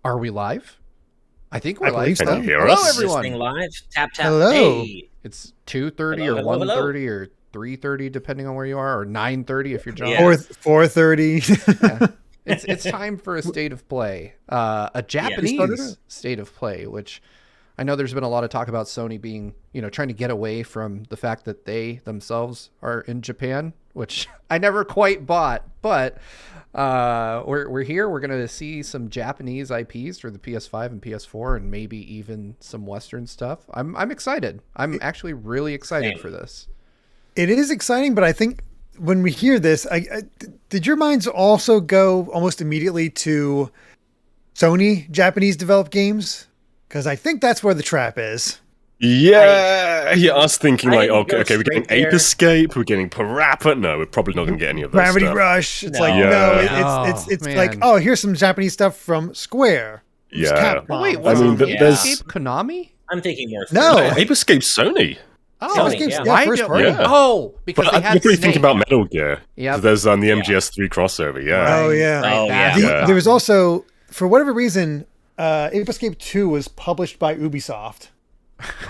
Are we live? I think we're I live. believe so. Can you hear Hello, us? everyone. Listening live. Tap tap. Hello. Hey. It's 2:30 Hello, or hello, hello. 1:30 or 3:30, depending on where you are, or 9:30 if you're John. Yeah. 4:30. Yeah. It's time for a state of play, a Japanese state of play, which I know there's been a lot of talk about Sony being, trying to get away from the fact that they themselves are in Japan, which I never quite bought, but we're here. We're going to see some Japanese IPs for the PS5 and PS4 and maybe even some Western stuff. I'm excited. I'm actually really excited for this. It is exciting, but I think when we hear this, did your minds also go almost immediately to Sony Japanese developed games? Because I think that's where the trap is. Yeah, I was thinking like, didn't go okay, we're getting straight Ape there. Escape, we're getting Parappa. No, we're probably not going to get any of those Gravity stuff. Rush. It's No. like, Yeah. no, it's Oh, like, man. oh, here's some Japanese stuff from Square. It's Yeah. Capcom. Wait, I was mean, Ape there's- Escape Konami? I'm thinking more. No. Ape Escape Sony. Oh, Sony, Escape's- yeah. why first do- party. Yeah. Oh, because But they I'm had really Snake. thinking about Metal Gear. Yep. So there's the MGS3 crossover, yeah. Oh, yeah. Oh, yeah. Yeah. There was also, for whatever reason, Ape Escape 2 was published by Ubisoft.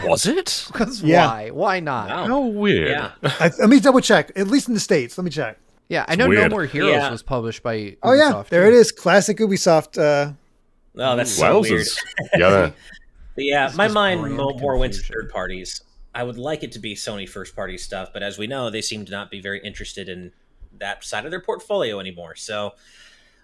Was it? Because Yeah. why? Why not? Wow. How weird. Yeah. Let me double check. At least in the States. Let me check. Yeah, I know No weird. More Heroes Yeah. was published by Ubisoft. Oh, yeah. There too. it is. Classic Ubisoft. Oh, that's so weird. Wowzers. Yeah. But yeah, It's my just mind brand more went to confusion. third parties. I would like it to be Sony first party stuff, but as we know, they seem to not be very interested in that side of their portfolio anymore. So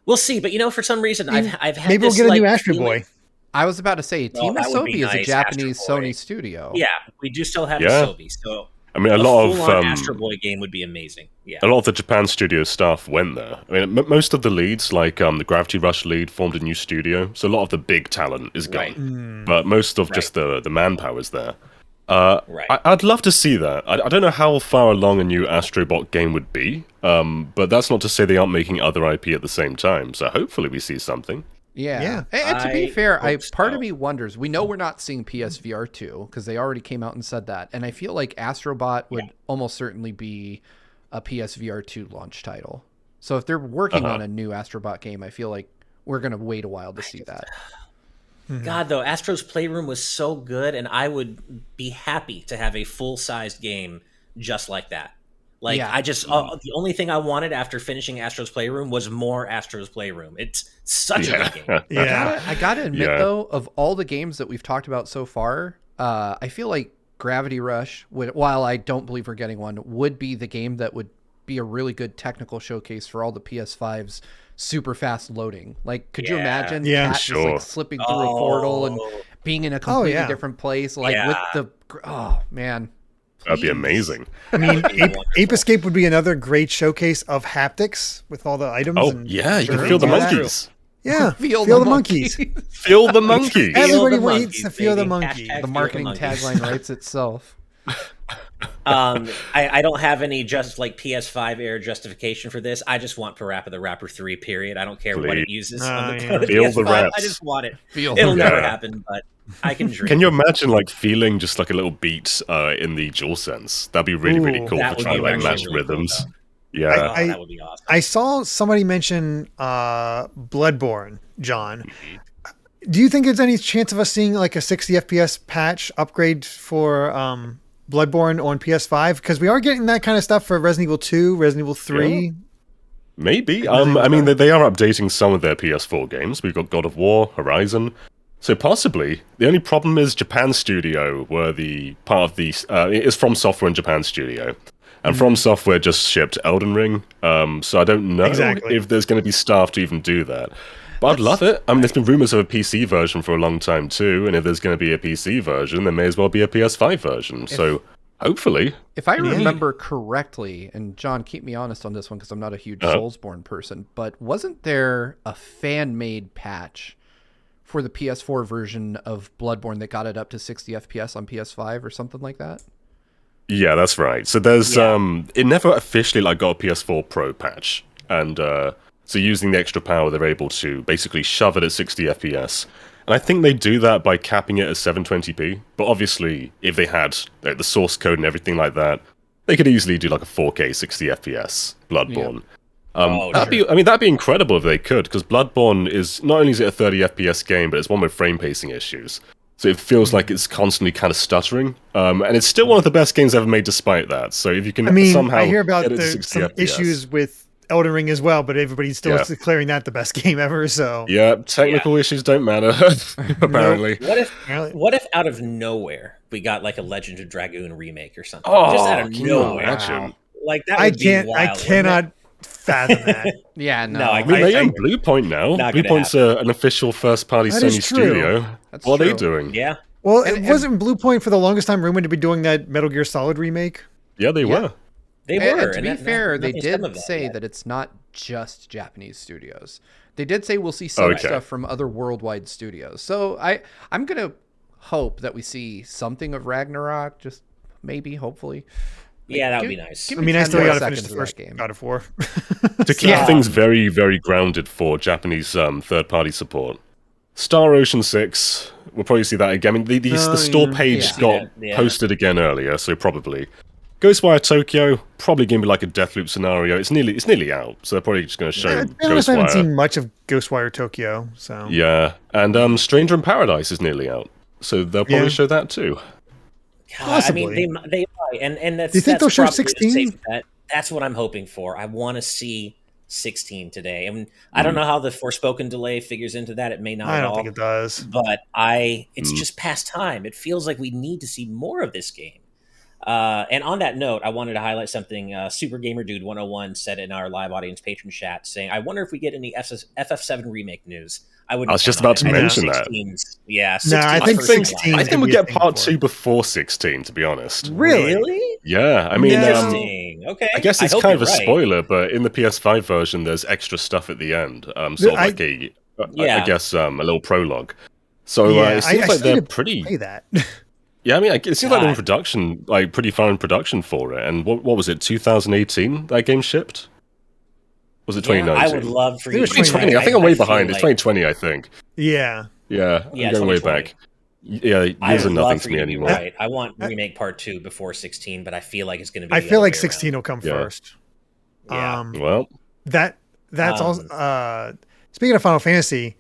we'll see. But for some reason, I've had Maybe we'll this, get a new like, Astro feeling- Boy. I was about to say, Well, Team that would be Asobi is a nice, Japanese Astro Boy. Sony studio. Yeah, we do still have Yeah. Asobi, so I mean, a a lot of full-on Astro Boy game would be amazing. Yeah. a lot of the Japan studio staff went there. I mean, most of the leads, like the Gravity Rush lead, formed a new studio, so a lot of the big talent is gone. Right. But most of just the manpower is there. Right. I'd love to see that. I don't know how far along a new Astrobot game would be, but that's not to say they aren't making other IP at the same time. So hopefully we see something. Yeah. Yeah. And to be I fair, hope part so. of me wonders, we know we're not seeing PSVR 2 because they already came out and said that. And I feel like Astrobot would almost certainly be a PSVR 2 launch title. So if they're working on a new Astrobot game, I feel like we're going to wait a while to see that. God, though, Astro's Playroom was so good, and I would be happy to have a full-sized game just like that. Like, Yeah. I just, the only thing I wanted after finishing Astro's Playroom was more Astro's Playroom. It's such a good game. Yeah. I gotta admit, Yeah. though, of all the games that we've talked about so far, I feel like Gravity Rush, while I don't believe we're getting one, would be the game that would be a really good technical showcase for all the PS5's super fast loading. Like, could you Yeah. imagine Yeah. Kat just Sure. like slipping through a portal and Oh. being in a completely yeah. different place? Like Yeah. with the oh man, That'd be please. amazing. I mean, That'd be Ape wonderful. Escape would be another great showcase of haptics with all the items. Oh, and yeah, you can Sure. feel the Yeah. monkeys. Yeah, Feel the monkeys. Feel the monkeys. Everybody the wants monkeys, to feel the baby. monkey. Hashtag The feel the marketing monkeys. tagline writes itself. I don't have any just like PS5 era justification for this. I just want Parappa the Rapper 3, period. I don't care what it Please. uses Oh, on the, yeah. on the Feel the PS5. I raps. just want it. Feel It'll the never Yeah. happen, but I can dream. Can you imagine like feeling just like a little beat in the DualSense? That'd be really, really Ooh. cool That for would trying to be like actually match really cool, rhythms. though. Yeah. I- That would be awesome. I saw somebody mention Bloodborne, John. Do you think there's any chance of us seeing like a 60 FPS patch upgrade for Bloodborne on PS5? Because we are getting that kind of stuff for Resident Evil 2, Resident Evil 3. Maybe. Resident I mean, Evil. they are updating some of their PS4 games. We've got God of War, Horizon. So possibly. The only problem is Japan Studio were the part of the... it's From Software and Japan Studio. And From Software just shipped Elden Ring. So I don't know Exactly. if there's going to be staff to even do that. But I'd love it. I mean, there's been rumors of a PC version for a long time too. And if there's going to be a PC version, there may as well be a PS5 version. So hopefully... If I remember correctly, and John, keep me honest on this one because I'm not a huge Soulsborne person, but wasn't there a fan-made patch for the PS4 version of Bloodborne that got it up to 60 FPS on PS5 or something like that? Yeah, that's right. So there's it never officially like got a PS4 Pro patch, and so using the extra power, they're able to basically shove it at 60 FPS. And I think they do that by capping it at 720p. But obviously, if they had the source code and everything like that, they could easily do like a 4K 60 FPS Bloodborne. That'd be incredible if they could, because Bloodborne is not only is it a 30 FPS game, but it's one with frame pacing issues. So it feels like it's constantly kind of stuttering, and it's still one of the best games ever made despite that. So if you can somehow I hear about get it to 60 some FPS. issues with Elden Ring as well, but everybody's still declaring that the best game ever. So yeah, technical issues don't matter apparently. What if out of nowhere we got like a Legend of Dragoon remake or something? Oh, just out of nowhere. Like that would be wild. I cannot fathom that. Yeah, no. I mean, they own Bluepoint now. Bluepoint's an official first-party Sony studio. What are they doing? Yeah. Well, wasn't Bluepoint for the longest time rumored to be doing that Metal Gear Solid remake? Yeah, they were. They were. And to be fair, they did say that it's not just Japanese studios. They did say we'll see some stuff from other worldwide studios. So I'm going to hope that we see something of Ragnarok, just maybe, hopefully. Yeah, that would be nice. I mean, I still got to finish the first game. God of War. To keep things very, very grounded for Japanese third-party support. Star Ocean 6, we'll probably see that again. I mean, the store page got posted again earlier, so probably. Ghostwire Tokyo, probably going to be like a Deathloop scenario. It's nearly out, so they're probably just going to show Ghostwire. I haven't seen much of Ghostwire Tokyo, so... Yeah, and Stranger in Paradise is nearly out, so they'll probably show that too. Possibly. I mean, they might, and that's. Do you think they'll show 16? That's what I'm hoping for. I want to see 16 today. I mean, I don't know how the Forspoken delay figures into that. It may not. I don't think it does. But it's just past time. It feels like we need to see more of this game. And on that note, I wanted to highlight something Super Gamer Dude 101 said in our live audience patron chat, saying, "I wonder if we get any FF7 remake news." I was just about to mention that. Yeah, 16 I think 16. I think we'll get part 2 before 16, to be honest. Really? Yeah, I mean, interesting. Okay, I guess it's kind of a spoiler, but in the PS5 version, there's extra stuff at the end, sort of like I guess a little prologue. So it seems like they're pretty. Play that. Yeah, I mean, it seems like they're in production, like pretty far in production for it. And what was it? 2018 that game shipped. Was it 2019? I would love for you. It was 2020. I think I'm way behind. It's 2020, I think. Yeah. Yeah, I'm going way back. Yeah, years are nothing to me anymore. Right. I want remake part 2 before 16, but I feel like it's going to be. I feel like 16 will come first. Yeah. Well, that's also. Speaking of Final Fantasy,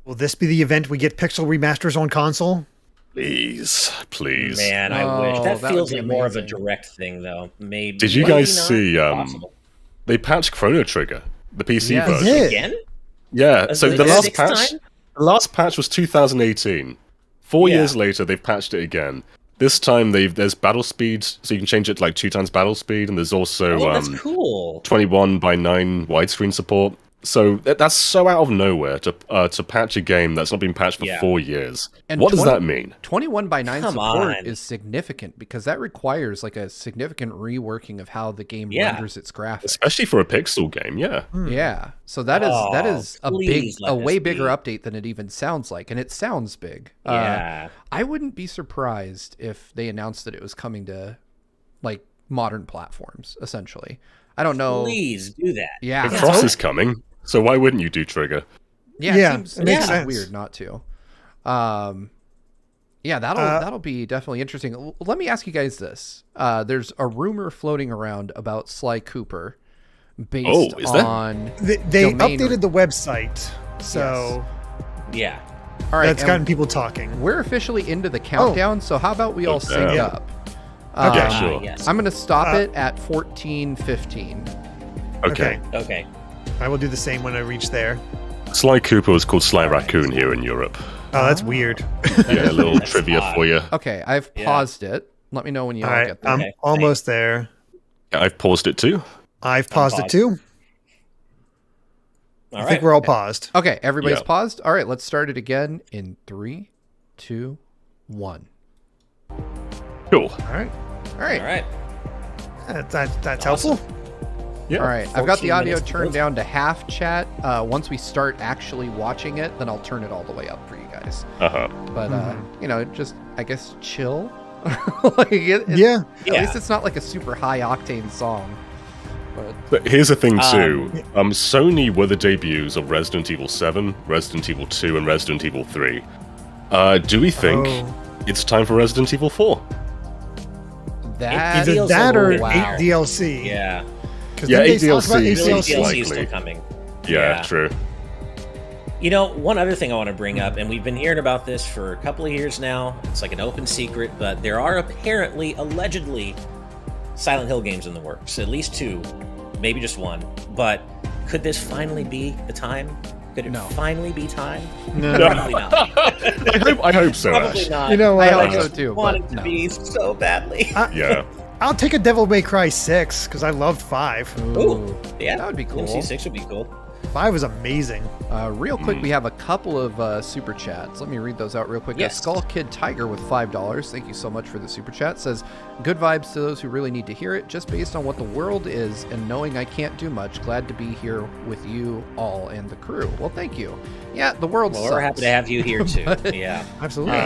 will this be the event we get pixel remasters on console? Please. Man, I wish. That feels like more of a direct thing, though. Maybe. Did you guys see? They patched Chrono Trigger, the PC version. Again? Yeah. So the last patch was 2018. 4 years later, they've patched it again. This time, there's battle speed, so you can change it to like 2 times battle speed, and there's also that's cool. 21:9 widescreen support. So that's so out of nowhere to patch a game that's not been patched for 4 years. And what does that mean? 21:9 support is significant because that requires like a significant reworking of how the game renders its graphics, especially for a pixel game. Yeah, yeah. So that is a way bigger update than it even sounds like, and it sounds big. Yeah, I wouldn't be surprised if they announced that it was coming to like modern platforms. Essentially, I don't know. Please do that. Yeah, the Cross is coming. So why wouldn't you do Trigger? Yeah, it makes sense. Weird not to. That'll be definitely interesting. Let me ask you guys this. There's a rumor floating around about Sly Cooper based on they updated the website. So yeah. All right, that's gotten people talking. We're officially into the countdown, so how about we all sync up? Okay, sure. Yes. I'm going to stop it at 14:15. Okay. I will do the same when I reach there. Sly Cooper was called Sly Raccoon here in Europe. Oh, that's weird. Yeah, a little trivia for you. Okay, I've paused it. Let me know when you all get there. I'm almost there. Yeah, I've paused it too. I've paused it too. I think we're all paused. Okay, everybody's paused. All right, let's start it again in 3, 2, 1. Cool. All right. That's helpful. Yeah. All right, I've got the audio turned down to half chat. Once we start actually watching it, then I'll turn it all the way up for you guys. But just I guess chill. At least it's not like a super high octane song. But here's the thing too. Sony were the debuts of Resident Evil 7, Resident Evil 2, and Resident Evil 3. Do we think it's time for Resident Evil 4? That either that or 8 DLC. Yeah. Yeah, then they talked about ACLC DLC is still coming. Yeah, true. You know, one other thing I want to bring up, and we've been hearing about this for a couple of years now. It's like an open secret, but there are apparently, allegedly, Silent Hill games in the works. At least 2, maybe just 1. But could this finally be the time? Could it finally be time? No. Probably not. I hope so. Probably not. You know what? I hope so too. Want it But to no. be so badly. Yeah. I'll take a Devil May Cry 6 because I loved 5. Ooh, yeah, that would be cool. MC6 would be cool. 5 was amazing. Real quick, we have a couple of super chats. Let me read those out real quick. Yes. Skull Kid Tiger with $5. Thank you so much for the super chat. Says, good vibes to those who really need to hear it. Just based on what the world is and knowing I can't do much, glad to be here with you all and the crew. Well, thank you. Yeah, the world sucks. We're happy to have you here too. Yeah, Absolutely.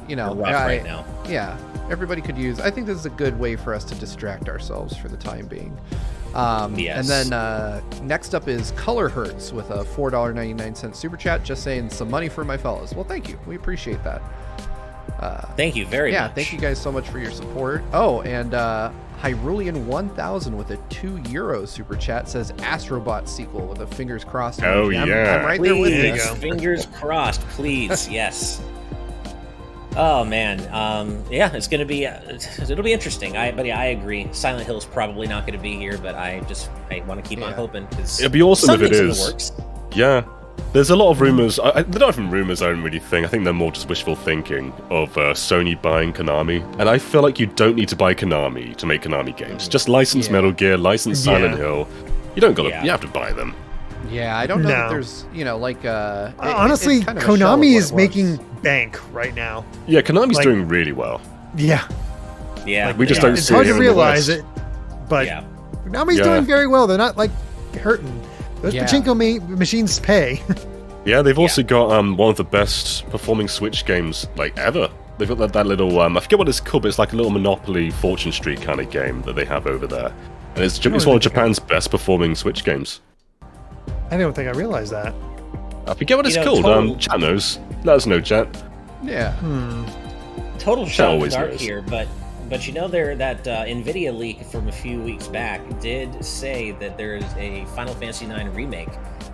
You know, we're rough right now. Yeah, everybody could use. I think this is a good way for us to distract ourselves for the time being. Yes. And then next up is Color Hurts with a $4.99 super chat, just saying some money for my fellas. Well, thank you. We appreciate that. Thank you very much. Yeah, thank you guys so much for your support. Oh, and Hyrulean 1000 with a €2 super chat says Astrobot sequel with a fingers crossed. Oh, emoji. yeah. I'm right there with Please, you. fingers crossed, please. Yes. Oh man, yeah, it's gonna be it'll be interesting. But yeah, I agree. Silent Hill's probably not gonna be here, but I want to keep on hoping. It'd be awesome if it something's in is. the works. Yeah. There's a lot of rumors. They're not even rumors, I don't really think. I think they're more just wishful thinking of Sony buying Konami. And I feel like you don't need to buy Konami to make Konami games. Just license Metal Gear, license Silent Hill. You don't gotta. You have to buy them. Yeah, I don't know that No. there's, like Honestly, it's kind of a shell of Konami what is it was. making bank right now. Yeah, Konami's Like- doing really well. Yeah. Yeah, we just they don't are. It's see hard it to in the realize West. it, but Yeah. Konami's Yeah. doing very well. They're not like hurting. Those Yeah. pachinko machines pay. Yeah, they've also got one of the best performing Switch games like ever. They've got that little I forget what it's called, but it's like a little Monopoly Fortune Street kind of game that they have over there, and it's one of Japan's best performing Switch games. I don't think I realized that. I forget what it's know, called. total- Chat knows. Let us know, chat. Yeah. Total shot in the always dark knows. here, but that Nvidia leak from a few weeks back did say that there is a Final Fantasy IX remake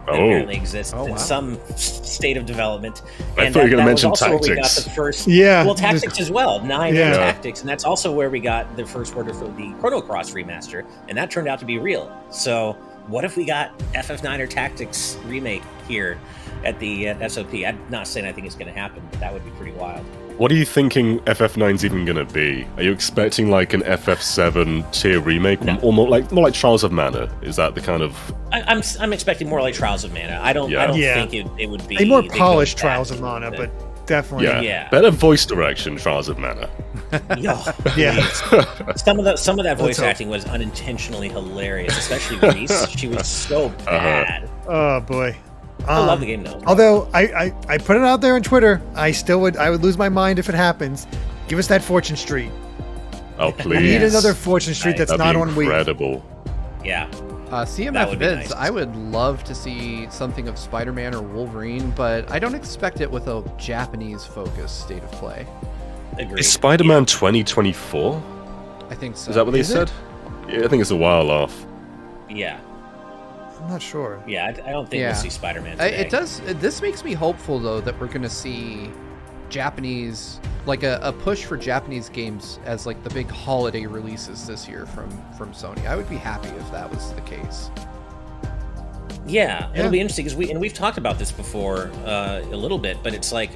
that apparently exists in some state of development. I thought you were going to mention was also where we got Tactics. the first, Yeah. well, Tactics as well, 9 Yeah. and Tactics, and that's also where we got the first order for the Chrono Cross remaster, and that turned out to be real. So what if we got FF9 or Tactics remake here at the SOP? I'm not saying I think it's going to happen, but that would be pretty wild. What are you thinking FF9's even going to be? Are you expecting like an FF7 tier remake, No. or more like Trials of Mana? Is that the kind of? I'm expecting more like Trials of Mana. I don't Yeah. think it would be They more they'd go polished back Trials to of Mana, the- but definitely. Yeah. Better voice direction, Trials of Mana. Oh, Yeah. some of that voice hope. acting was unintentionally hilarious, especially Reese. She was so bad. Oh boy. I love the game though. Although I put it out there on Twitter, I would lose my mind if it happens. Give us that Fortune Street. Oh We please! need another Fortune Street that's That'd not be on Wii. incredible. Yeah. That CMF would be Vids, nice. I would love to see something of Spider-Man or Wolverine, but I don't expect it with a Japanese-focused state of play. Agreed. Is Spider-Man 2024? I think so. Is that what they Is it? said? Yeah, I think it's a while off. Yeah. I'm not sure. Yeah. I don't think Yeah. we'll see Spider-Man I- today. It does. This makes me hopeful though that we're going to see Japanese, like a push for Japanese games as like the big holiday releases this year from Sony. I would be happy if that was the case. Yeah, Yeah. it'll be interesting because we've talked about this before a little bit, but it's like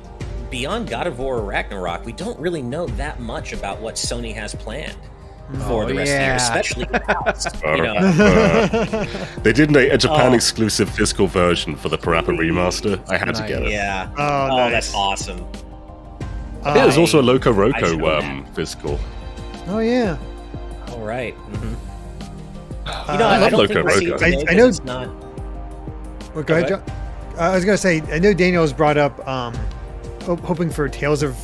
beyond God of War or Ragnarok, we don't really know that much about what Sony has planned for the rest of the year, yeah. especially you know. They did a Japan exclusive physical version for the Parappa remaster. I had to get it. Yeah. Oh, Oh, nice. that's awesome. I think there's also a Loco I should Roco own physical. Oh yeah. All right. Mm-hmm. I I love don't think Loco we'll see it Roco. today I 'cause know- it's not. Well, go ahead, ahead. John. I was gonna say I know Daniel's brought up hoping for Tales of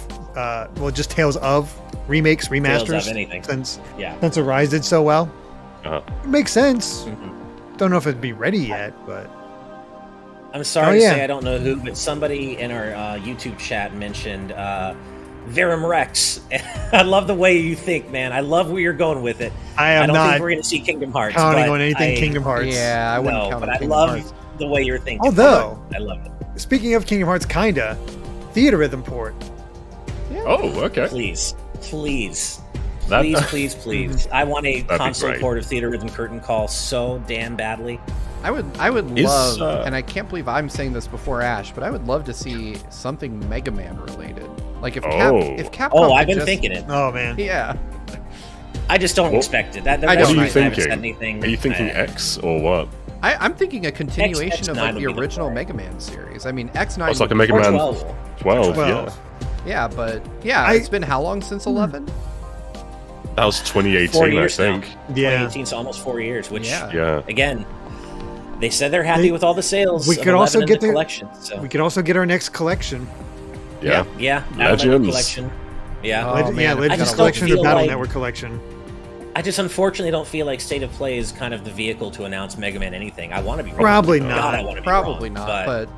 just Tales of remakes, remasters. Tales of anything. Since Yeah. Arise did so well. Uh-huh. It makes sense. Mhm. Don't know if it'd be ready yet, but I'm sorry Oh, to yeah. say I don't know who, but somebody in our YouTube chat mentioned Verum Rex. I love the way you think, man. I love where you're going with it. I don't not think we're going to see Kingdom Hearts. counting on anything Kingdom Hearts. Yeah, I wouldn't count but on I Kingdom love Hearts. the way you're thinking. Although, I love it. speaking of Kingdom Hearts, kinda, Theater Rhythm port. Oh, okay. Please. That- Please. I want a be console great. port of Theater Rhythm Curtain Call so damn badly. I would Is, love, and I can't believe I'm saying this before Ash, but I would love to see something Mega Man related. Like if Capcom. Oh, I've could been just- thinking it. Oh man. Yeah. I just don't What- expect it. That I What don't are you either. I haven't said thinking? anything. Are you thinking X or what? I'm thinking a continuation of X9 like would the be the original play. Mega Man series. I mean, X9. Oh, it's like a would Mega be- Or Man 12. 12. 12. Yeah, but yeah, it's been how long since 11? That was 4 2018, I years now. think. Yeah. 2018, so almost 4 years. Which, Yeah. again, they said they're happy with all the sales. We of could also 11 in get the the- collection. So. We could also get our next collection. Yeah. Yeah. Battle Network Legends. collection. Yeah. Oh, man, yeah, if Legends just don't collection or feel Battle like- Network collection. I just unfortunately don't feel like State of Play is kind of the vehicle to announce Mega Man anything. I want to be wrong. Probably God, not. I want to be Probably wrong, not, but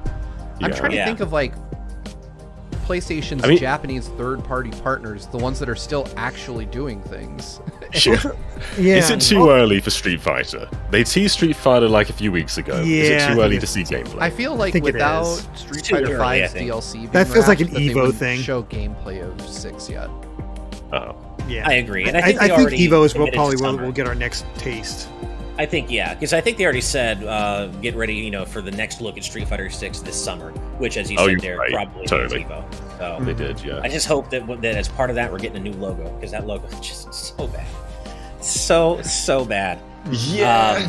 I'm Yeah. trying to Yeah. think of like PlayStation's I mean- Japanese third-party partners, the ones that are still actually doing things. Yeah. Is it too early for Street Fighter? They teased Street Fighter like a few weeks ago. Is Yeah, it I too think early to it's- see gameplay? I feel like think it without is. Street It's too Fighter early, I 5's think. DLC being That feels like wrapped, an that they Evo wouldn't thing. show gameplay of 6 yet. Oh. Yeah. I agree, and I think they think already Evo's will committed probably to summer. will get our next taste. I think because I think they already said get ready, for the next look at Street Fighter 6 this summer, which, as you Oh, said, you're there right. probably Totally. is Evo. So They did, yeah. I just hope that as part of that we're getting a new logo, because that logo is just so bad, so bad. Yeah.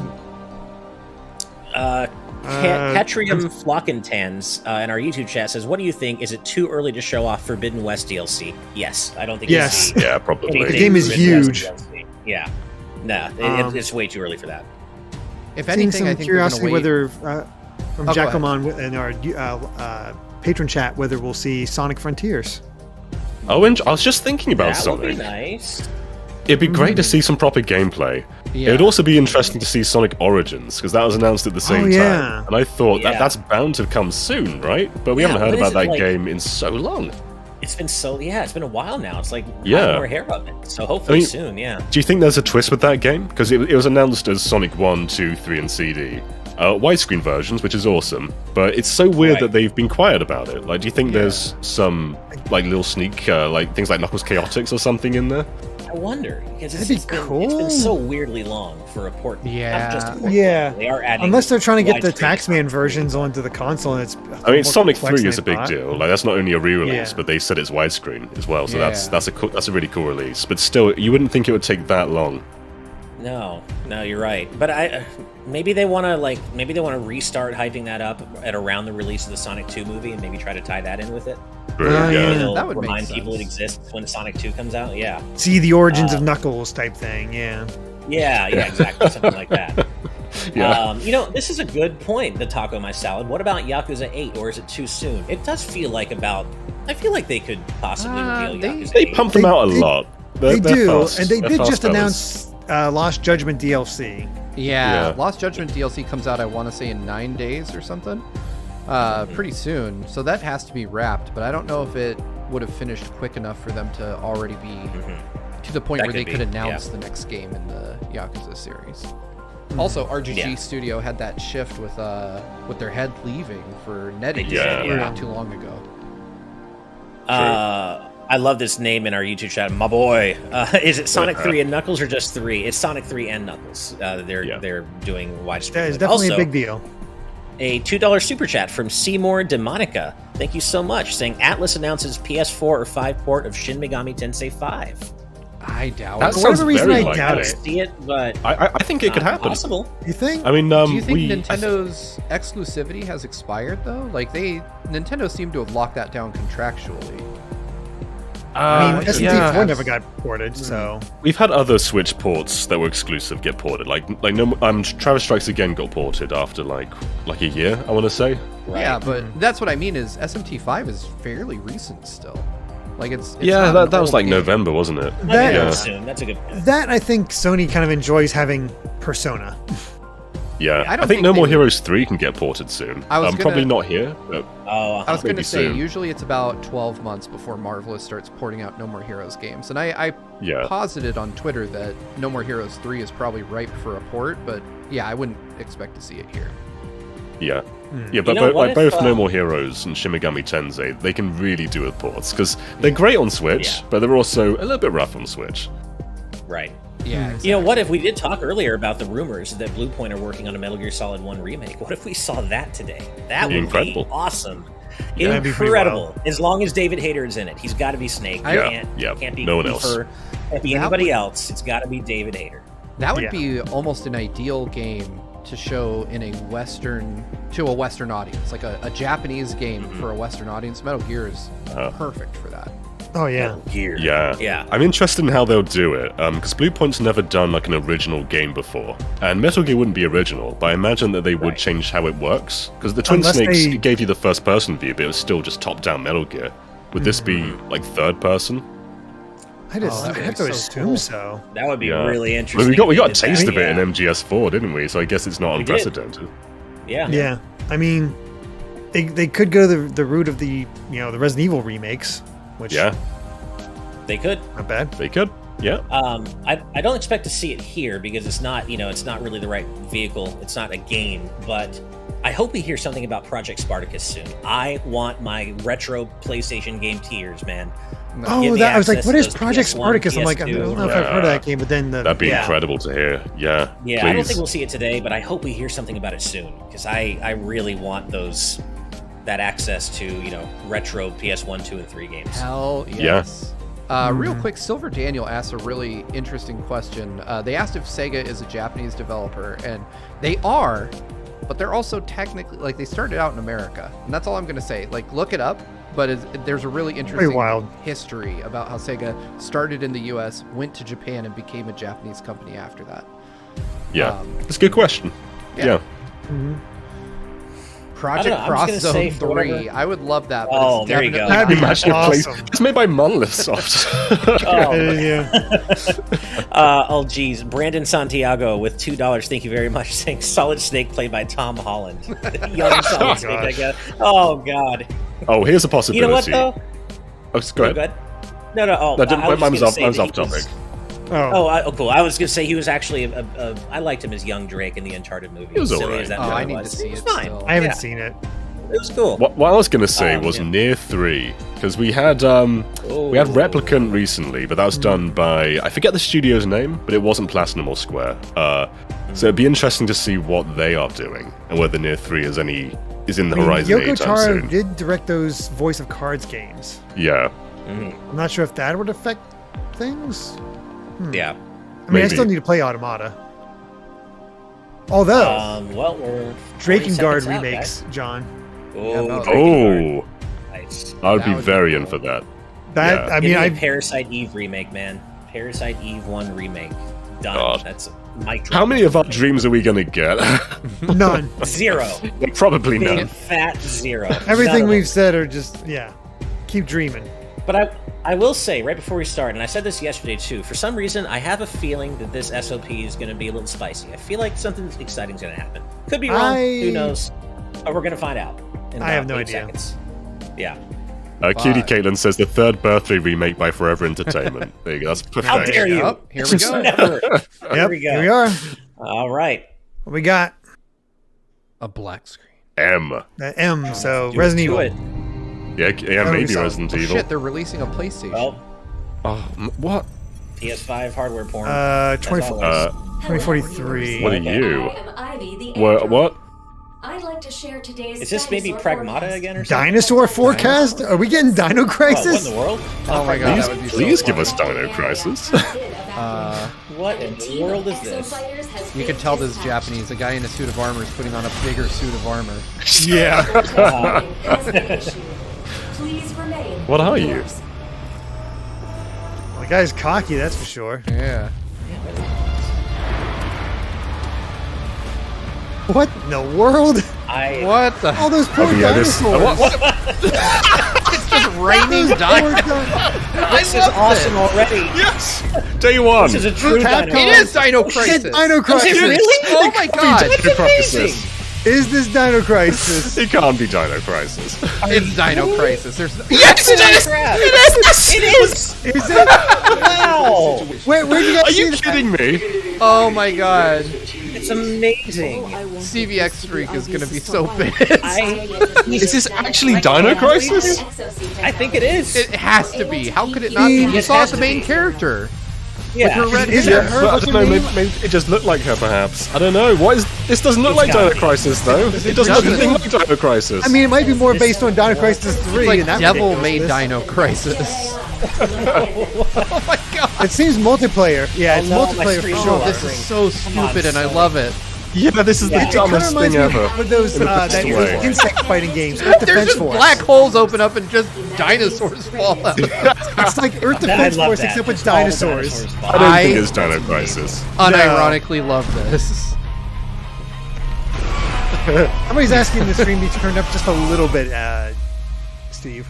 Catrium Flockentans in our YouTube chat says, "What do you think? Is it too early to show off Forbidden West DLC?" Yes, I don't think. Yes. You'll see Yeah, probably. anything The game is Forbidden West huge. DLC. Yeah, no, it's way too early for that. If Seeing anything, some I think they're gonna curiosity wait. whether from Oh, go Jacomon in our patron chat whether we'll see Sonic Frontiers. Oh, and I was just thinking about That would be Sonic. nice. It'd be great to see some proper gameplay. Yeah. It'd also be interesting to see Sonic Origins, because that was announced at the same yeah. time. And I thought Yeah. that's bound to come soon, right? But we Yeah, haven't heard when is about it, that like- game in so long. It's been it's been a while now. It's like Yeah. more hair of it. So hopefully I mean- soon, yeah. Do you think there's a twist with that game? Because it was announced as Sonic 1, 2, 3, and CD. Widescreen versions, which is awesome. But it's so weird Right. that they've been quiet about it. Like, do you think Yeah. there's some, like, little sneak, like, things like Knuckles Chaotix or something in there? I wonder because That'd be it's been cool. so weirdly long for a port. Yeah. Not just a port. Yeah. They are adding. Unless they're trying to get the widescreen. Taxman versions onto the console, and it's. I mean, more Sonic complex 3 than is I a big thought. deal. Like, that's not only a re-release, Yeah. but they said it's widescreen as well. So Yeah. that's a really cool release. But still, you wouldn't think it would take that long. No, you're right. But maybe they want to restart hyping that up at around the release of the Sonic 2 movie and maybe try to tie that in with it. But, yeah. It'll That would make remind people it sense. exists when Sonic 2 comes out. Yeah. See the origins of Knuckles type thing. Yeah. Yeah, exactly. Something like that. Yeah. This is a good point, the Taco My Salad. What about Yakuza 8, or is it too soon? It does feel like I feel like they could possibly reveal Yakuza They 8. pump them out a lot. They They're do, fast. and they They're did fast just fellas. announce Lost Judgment DLC. Yeah, Yeah. Lost Judgment DLC comes out, I want to say, in 9 days or something. Pretty soon. So that has to be wrapped, but I don't know if it would have finished quick enough for them to already be to the point That where they could could be, announce yeah. the next game in the Yakuza series. Also, RGG Yeah. Studio had that shift with their head leaving for netting Yeah. not too long ago. I love this name in our YouTube chat, my boy. Is it Sonic 3 and Knuckles or just 3? It's Sonic 3 and Knuckles. They're doing widescreen. That is with. definitely Also, a big deal. a $2 super chat from Seymour Demonica. Thank you so much. Saying Atlas announces PS4 or 5 port of Shin Megami Tensei 5. I doubt That it. For sounds whatever reason, very I likely. doubt I it. see it, but I think it could not happen. Possible. You think? I mean, Do you think we Nintendo's exclusivity has expired though? Like Nintendo seemed to have locked that down contractually. I mean, SMT4 yeah. never got ported, so We've had other Switch ports that were exclusive get ported. Like Travis Strikes Again got ported after like a year, I want to say. Right. Yeah, but that's what I mean is SMT5 is fairly recent still. Like it's Yeah, not an that was old like game. November, wasn't it? That- yeah. Soon. That's a good point. that I think Sony kind of enjoys having Persona. Yeah, I don't I think think No they More would- Heroes 3 can get ported soon. Probably not here, but Oh, I was going to Maybe say, soon. usually it's about 12 months before Marvelous starts porting out No More Heroes games. And I yeah. posited on Twitter that No More Heroes 3 is probably ripe for a port, but yeah, I wouldn't expect to see it here. Yeah. Yeah, but both No More Heroes and Shin Megami Tensei, they can really do with ports, because they're great on Switch, but they're also a little bit rough on Switch. Right. Yeah, You know, what if we did talk earlier about the rumors that Bluepoint are working on a Metal Gear Solid 1 remake? What if we saw that today? That would Incredible. be awesome. That'd be pretty Incredible. wild. As long as David Hayter's in it. He's got to be Snake. Can't be no one else. Kiefer, can't be anybody else. It's got to be David Hayter. That would be almost an ideal game to show in a Western audience, like a Japanese game for a Western audience. Metal Gear is perfect for that. Oh yeah. Metal Gear. Yeah. I'm interested in how they'll do it, because Bluepoint's never done like an original game before, and Metal Gear wouldn't be original, but I imagine that they would change how it works, because the Twin Unless Snakes they- gave you the first-person view, but it was still just top-down Metal Gear. Would this be like third-person? I that'd have be to so assume cool. so. That would be Yeah. really I interesting. mean, we got a if they did taste that. of it Yeah. in MGS4, didn't we? So I guess it's not We did. unprecedented. Yeah. Yeah. I mean, they could go the route of the the Resident Evil remakes, which Yeah, They could. not bad. they could. Yeah. I don't expect to see it here because it's not really the right vehicle. It's not a game, but I hope we hear something about Project Spartacus soon. I want my retro PlayStation game tears, man. Oh, Give me I was like, access what to is those Project PS1, Spartacus? I'm like, I PS2. don't know if I've heard of that game, but then That'd be Yeah. incredible to hear. Yeah. Yeah, please. I don't think we'll see it today, but I hope we hear something about it soon because I really want that access to retro PS1, 2, and 3 games. Hell yes. Real quick, Silver Daniel asked a really interesting question. They asked if Sega is a Japanese developer, and they are, but they're also technically, they started out in America. And that's all I'm going to say. Look it up, but there's a really interesting wild history about how Sega started in the U.S., went to Japan, and became a Japanese company after that. Yeah. That's a good question. Yeah. Project I don't know, I'm Cross just gonna say Zone for 3. whatever- I would love that. But Oh, it's there you go. definitely That'd be not- Imagine a place. awesome. It's made by Monolith Soft. Oh, geez. Brandon Santiago with $2. Thank you very much. Saying Solid Snake played by Tom Holland. Young Solid Snake, I guess. Oh, God. Oh, here's a possibility. You know what, though? Oh, go ahead. Go ahead. No. Oh, No, I was mine was just gonna say off that he topic. cool. I was going to say he was actually I liked him as young Drake in the Uncharted movie. He was As silly alright. as that Oh, I movie need was. to see It was it fine. still. I haven't Yeah. seen it. It was cool. What I was going to say was yeah. Near 3, because we had Replicant recently, but that was done by, I forget the studio's name, but it wasn't Platinum or Square. So it'd be interesting to see what they are doing and whether Near 3 is in the horizon Yoko anytime Taro soon. did direct those Voice of Cards games. Yeah. I'm not sure if that would affect things. Yeah. I mean, I Maybe. still need to play Automata. Although Well, we're 40 Drakengard seconds out, remakes, John. guys. Yeah, Oh, no, Drakengard. Oh, Nice. I would That be would be very in cool. for that. That Yeah. I Give mean, me a I Parasite Eve remake, man. Parasite Eve 1 remake. Done. God. That's mic drop. How many of our dreams are we going to get? none. Zero. Probably Big none. fat zero. None Everything of we've them. said are just keep dreaming. But I will say right before we start, and I said this yesterday too. For some reason, I have a feeling that this SOP is going to be a little spicy. I feel like something exciting is going to happen. Could be wrong. Who knows? But we're going to find out. In I have about no 8 idea. Seconds. Yeah. Cutie Caitlin says the third birthday remake by Forever Entertainment. There you go. That's perfect. How dare you? Yep, here we go. Never. Yep, we go. here we are. All right. What we got? A black screen. M. M. So Do Resident it, do Evil. it. Yeah, Oh, maybe so- Resident Oh, Evil. shit, they're releasing a PlayStation. Well, What? PS5 hardware porn. 24 Uh, 2043. what are Okay. you? I am Ivy, the What? android. What? I'd like to share today's Is this maybe dinosaur Pragmata forecast. again or something? Dinosaur forecast? Are we getting Dino Oh, what Crisis? in the world? Oh my god, that would be Please so give fun. us Dino Crisis. What in the world is this? You can tell this is Japanese. A guy in a suit of armor is putting on a bigger suit of armor. Yeah. Please remain. What are you? indoors. Well, the guy's cocky, that's for sure. Yeah. What in the world? What the? All those poor Yeah, this- dinosaurs. what? It's just raining Those poor dinosaurs. di- This is awesome already. Yes! Day one! This is a true Capcom. Dino It is Dino Crisis. Dino Is Crisis. it really? Oh my god. Dino Crisis. Is this Dino Crisis? It can't be Dino Crisis. It's Dino Crisis. There's Yes, it is! It is! Is it? Wow! Where did you guys Are see you this? kidding me? Oh my god. It's amazing. CVX streak is gonna be so big. Is this actually Dino Crisis? I think it is. It has to be. How could it not be? You It saw has the to main be. character. Yeah. Her red Is hair. it her? But I What's don't her know, name? maybe it just looked like her perhaps. I don't know. What is this doesn't look like gotta Dino be. Crisis though. It doesn't look anything like Dino Crisis. I mean, it might be more based on Dino Crisis 3. Like and that Devil made ridiculousness. Dino Crisis. Oh my god. It seems multiplayer. Yeah, it's Oh, no, my multiplayer for screen sure. Oh, this is so stupid and I love it. yeah, this is the Yeah. It It kind of dumbest reminds thing me ever. of those In the best that way. insect fighting games. Earth There's Defense just Force. black holes open up and just dinosaurs fall out. It's like Earth I Defense love Force that. except with Just all the dinosaurs. I don't I- think it's Dino Crisis. Unironically love this. Somebody's asking the stream be turned up just a little bit, Steve.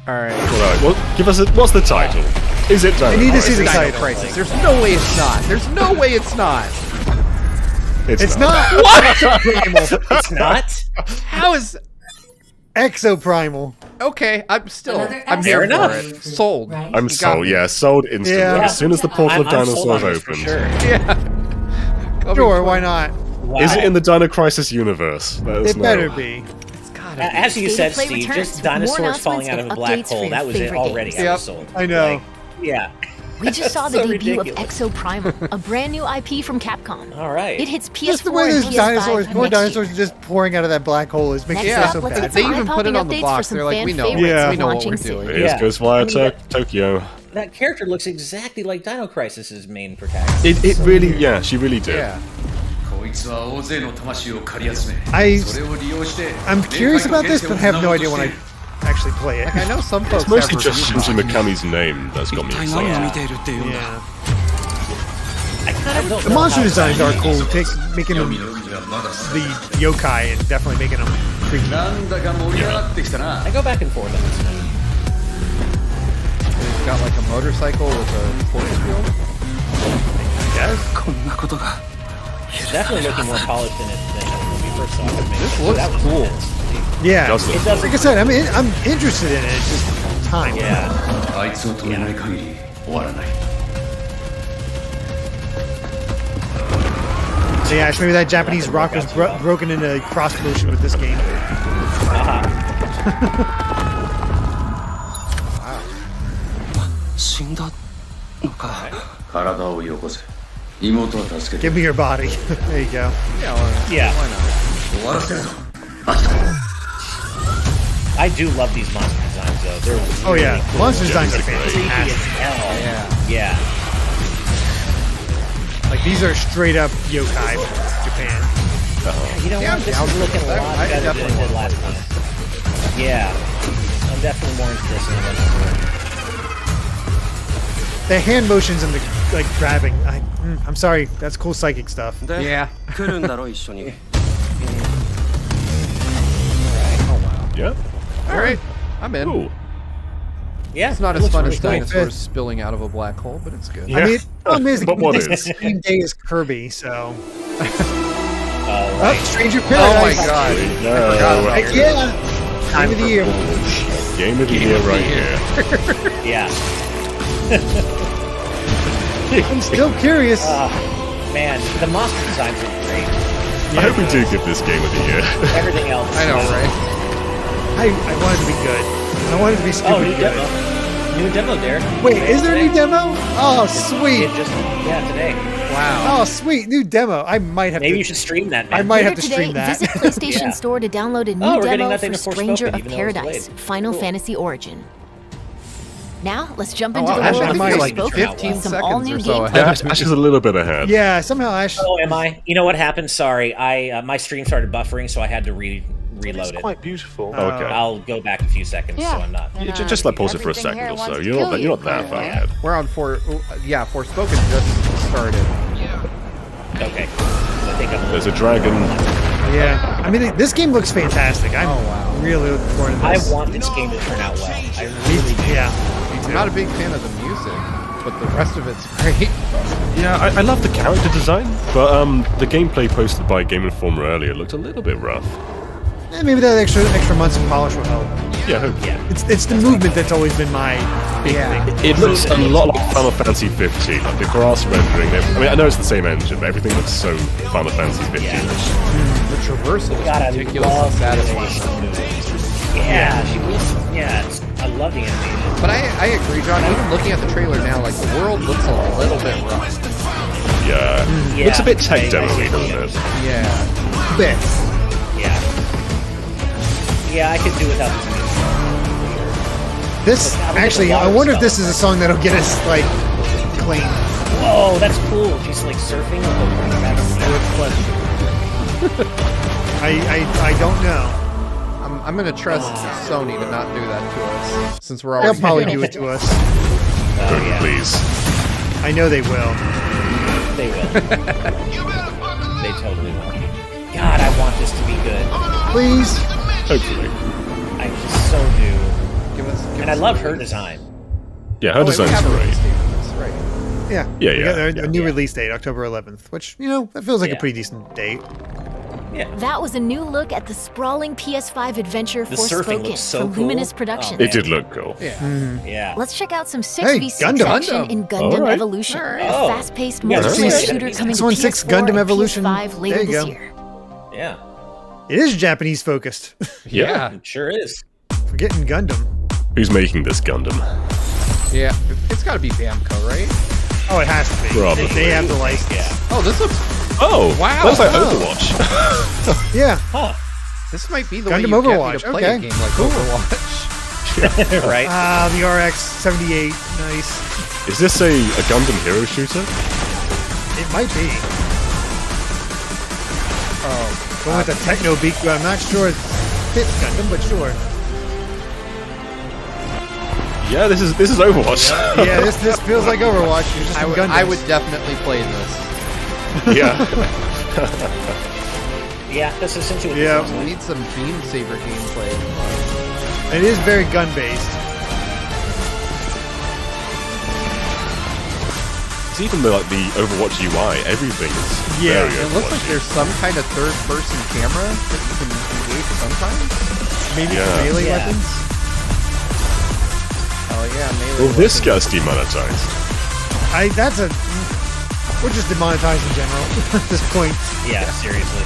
Alright. Alright, well, give us what's the title? Is it Dino I need to see Crisis? the Dino title. Crisis. There's no way it's not. There's no way it's not. It's not Exoprimal. It's not? How is Exoprimal. okay? I'm Fair here for enough. it. Sold. Right? I'm You got sold, me. yeah, sold instantly. Yeah. As soon as the portal of I'm sold dinosaurs on this for opens. sure. Yeah. Coming Sure, from- why not? Wow. Is it in the Dino Crisis universe? Let us It know. better be. It's gotta be. As you State said, of Play Steve, returns just with more dinosaurs falling announcements out of and a black updates for hole. your That was it favorite already. games. I Yep. was sold. I know. Like, yeah. We just saw the So debut ridiculous. of Exoprimal, a brand new IP from Capcom. All right. It hits PS4 Just the way and there's PS5 dinosaurs, more next year. dinosaurs just pouring out of that black hole is making me Next feel up, so let's bad. get They some even put it eye-popping on the updates box. for They're some like, fan we know, favorites we know what launching we're soon. doing. It Yeah. goes via I mean, that- Tokyo. That character looks exactly like Dino Crisis's main protagonist. It really, yeah, she really did. Yeah. I'm curious about this, but I have no idea when I actually play it. Like I know some folks It's mostly have just reviews Shinji on it. Mikami's name that's got me excited. Yeah. I kind of don't The know monster how- designs are cool. Making them the yokai and definitely making them creepy. I go back and forth on this. It's got like a motorcycle with a force field. It's definitely looking more polished than when we first saw it. This looks cool. Yeah. Does look It does. Like I said, I'm interested in it. It's just time. Yeah. So yeah, maybe that Japanese rock was broken into cross motion with this game. Give me your body. There you go. Yeah. I do love these monster designs, though. They're Oh yeah, really cool. monster designs are Creepy as fantastic. hell. Yeah. Yeah. Like these are straight up yokai from Japan. You know Yeah, what? This I'm is down looking with a that. lot I better than definitely it did want last time. Yeah. I'm definitely more interested in this. The hand motions and the like grabbing. I'm sorry, that's cool psychic stuff. Yeah. Yeah. All right. I'm in. Cool. Yeah. It's not it as looks fun really as cool. dinosaurs spilling out of a black hole, but it's good. Yeah. I mean, the problem is But what it's is? the same day as Kirby, so. Oh, Oh, Stranger Oh my Paradise. god. No. Heck yeah! Time of the year. Game of the year right here. yeah. I'm still curious. Man, the monster designs are great. I hope we do give this game of the year. Everything else. I know, right? I want it to be good. I want it to be Oh, stupid new good. demo. New demo, Derek. Wait, is there a new Today. demo? Oh, sweet. It just, yeah, today. Wow. Oh, sweet. New demo. I might have Maybe to. you should stream that, man. I might have Later to today, stream that. visit PlayStation Yeah. Store to download a new Oh, we're getting demo nothing for to Forspoken, Stranger even of though it was Paradise, delayed. Final Cool. Fantasy Origin. Now, let's jump Oh, into wow. the Ash, world I of might like Forspoken 15 with some seconds all-new or so gameplay. ahead. Ash is a little bit ahead. Yeah, somehow Ash. Oh, am I? You know what happened? Sorry, my stream started buffering, so I had to reload It's it. quite beautiful. Okay. I'll go back a few seconds, so I'm not. Yeah, just like pause it for a second or so. You're not that far ahead. We're on Forspoken just started. Okay. I think I'm. There's a dragon. Yeah. I mean, this game looks fantastic. I'm Oh, wow. really looking forward to I this. want this game to turn out well. I really do. Yeah. Me I'm not a big fan of the music, but the rest of it's great. Yeah, I love the character design, but the gameplay posted by Game Informer earlier looked a little bit rough. Maybe that extra months of polish will help. Yeah, hopefully. It's the movement that's always been my big thing. It looks a lot like Final Fantasy 15, like the grass rendering. I mean, I know it's the same engine, but everything looks so Final Fantasy 15. The traversal is ridiculously satisfying. Yeah, she was. Yeah, I love the animation. But I agree, John. Even looking at the trailer now, like the world looks a little bit rough. Yeah. Looks a bit tech demo-y, doesn't it? Yeah. Bit. Yeah. Yeah, I could do without this music. This actually, I wonder if this is a song that'll get us like claimed. Whoa, that's cool. She's like surfing with Good question. I don't know. I'm gonna trust Sony to not do that to us, since we're They'll already probably do it to us. Good, please. I know they will. They will. They totally will. God, I want this to be good. Please. Hopefully. I so do. Give us And I love her design. Yeah, her design's great. Right. Yeah. Yeah, We got yeah. a new release date, October 11th, which, that feels like a Yeah. pretty decent date. Yeah. That was a new look at the sprawling PS5 adventure The surfing Forspoken looks so from cool. Luminous Productions. Oh, It did look cool. Yeah. Yeah. Let's check out some 6v6 Gundam. action in Gundam Alright. Evolution, Alright. a Oh. fast-paced Yeah, multiplayer this shooter is- coming this to one's PS4 6 Gundam and Evolution. PS5 later There you this go. year. Yeah. It is Japanese focused. Yeah. It sure is. Forgetting Gundam. Who's making this Gundam? Yeah. It's got to be Bamco, right? Oh, it has to be. Probably. They have the license. Yeah. Oh, this looks. Oh, Wow. That's like Oh. Overwatch. Yeah. Huh. This might be the Gundam way you get me Overwatch, to play a okay. game like Cool. Overwatch. Right. The RX-78. Nice. Is this a Gundam hero shooter? It might be. Oh. Going with the techno beat. I'm not sure it fits Gundam, but sure. Yeah, this is Overwatch. Yeah, this feels like Overwatch. You're just in Gundams. I would definitely play this. Yeah. Yeah, that's essentially what Yeah. this is. We need some beam saber gameplay. It is very gun-based. It's even the Overwatch UI, everything is Yeah, very It looks like Overwatchy. there's some kind of third-person camera that you can engage sometimes. Maybe Yeah. for melee Yeah. weapons. Oh yeah, melee. Well, this weapons. gets demonetized. We're just demonetized in general at this point. Yeah, seriously.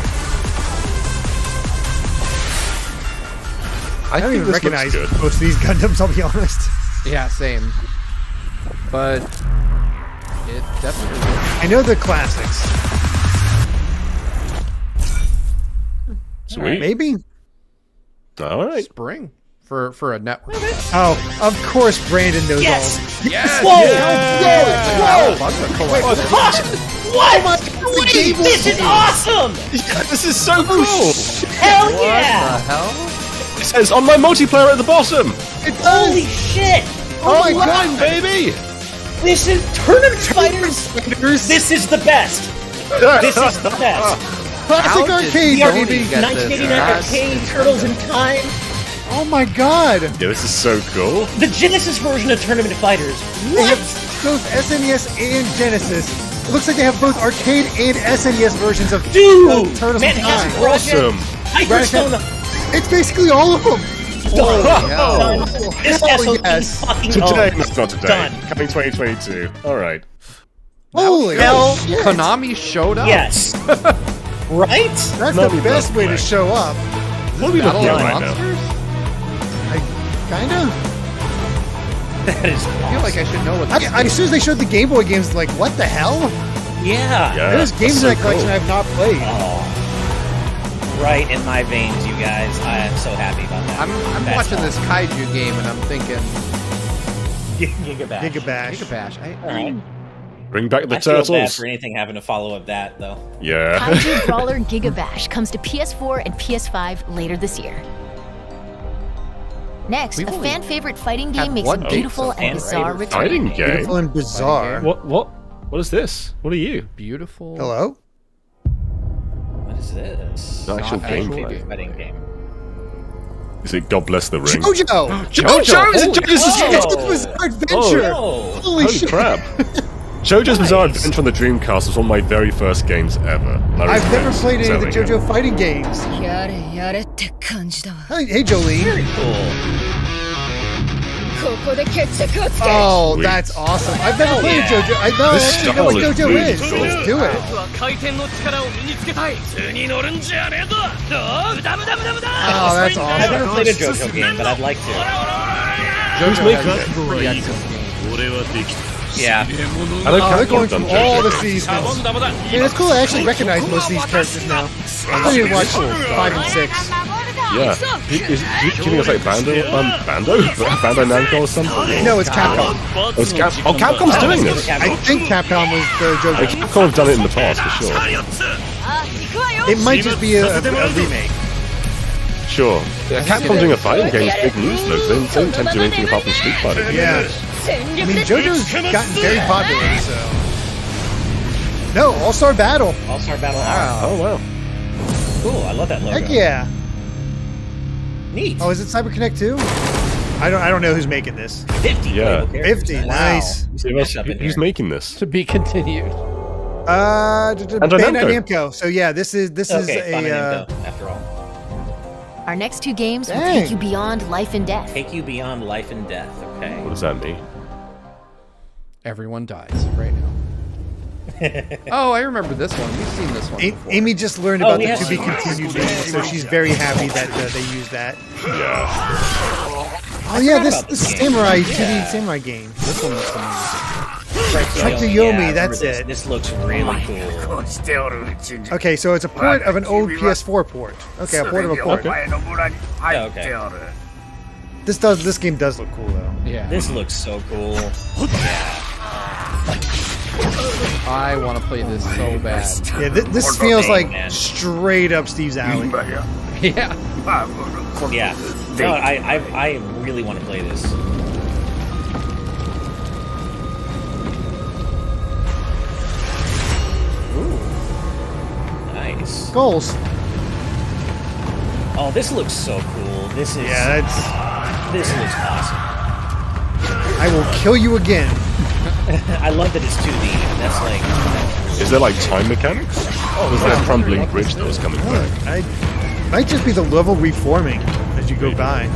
I don't even this looks recognize good. most of these Gundams, I'll be honest. Yeah, same. But it definitely. I know the classics. Sweet. Maybe. All right. Spring for a network. Oh, of course Brandon knows Yes! all. Yes. Whoa! What? Wait, this is awesome! This is so cool. Hell What the yeah! hell? It says on my multiplayer at the bottom. Holy shit! Oh my God, baby! This is Tournament Fighters! This is the best! This is the best! Classic How did arcade, Sony baby. get 1989 this? arcade Turtles in Time. Oh my god. Yeah, this is so cool. The Genesis version of Tournament Fighters. They What? have both SNES and Genesis. It looks like they have both arcade and SNES versions of Dude! Turtles in Manhattan Time. Project. Awesome. Hyperstone. It's basically all of them. Holy hell. Done. This Hell SOP yes. fucking Today, owns. not today. Done. Coming 2022. All right. Holy hell. shit. Konami showed up. Yes. Right? That's Nobody the best does way play. to show up. What are we Battle looking of at right now? Monsters? Kinda. That is I feel like I should know what. As soon as they showed the Game Boy games, like, what the hell? Yeah. Yeah, There's games that's in that so collection I have not played. Oh. Right in my veins, you guys. I am so happy about that. I'm That's watching all. this kaiju game and I'm thinking Gigabash. Gigabash. Gigabash. All right. Bring back the I feel bad turtles. for anything having to follow up that though. Yeah. Kaiju Brawler Gigabash comes to PS4 and PS5 later this year. Next, We've a only fan favorite fighting had game makes one a game beautiful so and far, bizarre right? return. Fighting game. Beautiful and bizarre. game. What is this? What are you? Beautiful. Hello? What is this? The actual Not actual gameplay. game. Fighting game. Is it God Bless the Ring? Jojo! JoJo's Bizarre Adventure! Oh, Holy shit! crap. JoJo's Bizarre Adventure on the Dreamcast was one of my very first games ever. I've never played any of the JoJo fighting games. やれやれって感じだわ。 Hey, Jolene. very cool. ここで決着をつける。 Oh, Sweet. that's awesome. I've never played JoJo. I know, This I know what style is JoJo really is. cool. Let's do it. 回転の力を身につけたい。図に乗るんじゃねえぞ。どうだむだむだむだ。 Oh, that's I've never awesome. played a JoJo game, but I'd like to. JoJo making has it? some pretty excellent games. Yeah. I know Oh, they're going Capcom through done all the JoJo. seasons. Yeah, it's cool. I actually recognize most of these characters now. I didn't watch 5 and 6. Yeah. Do you think it's like Bando? Bando Namco or something? No, it's Capcom. Oh, it's Capcom's doing this. I think Capcom was the Like, JoJo. Capcom have done it in the past, for sure. It might just be a remake. Sure. Yeah, Capcom doing a fighting game is big news, though. They don't tend to do anything apart from Street Fighter games. Yeah. I mean, JoJo's gotten very popular, so... No, All-Star Battle. All-Star Battle R. Oh, wow. Cool, I love that logo. Heck yeah. Neat. Oh, is it CyberConnect 2? I don't know who's making this. 50 Yeah. playable characters. 50, Wow. nice. Who's making this? To be continued. Bandai Namco. So yeah, this is Okay, fun and a info, after all. Our next 2 games will Dang. take you beyond life and death. Take you beyond life and death, okay? What does that mean? Everyone dies right now. Oh, I remember this one. We've seen this one before. Amy just learned Oh, about we the have to be seen this. continued version, so she's very happy that they use that. Yeah. Oh yeah, this about this this game. samurai Yeah. 2D samurai game. This one looks amazing. Strike to Yeah, Yomi, I remember that's this. it. This looks really cool. Okay, so it's a port of an old PS4 port. Okay, a port of a port. Yeah, okay. This game does look cool though. Yeah. This looks so cool. I want to play this so bad. Yeah, this feels like man. straight up Steve's alley. Yeah. Yeah. No, I really want to play this. Nice. Goals. Oh, this looks so cool. This is Yeah, this looks awesome. I will kill you again. I love that it's 2D. That's like Is there like time mechanics? Or was there a crumbling bridge that was coming back? Might just be the level reforming as you go by.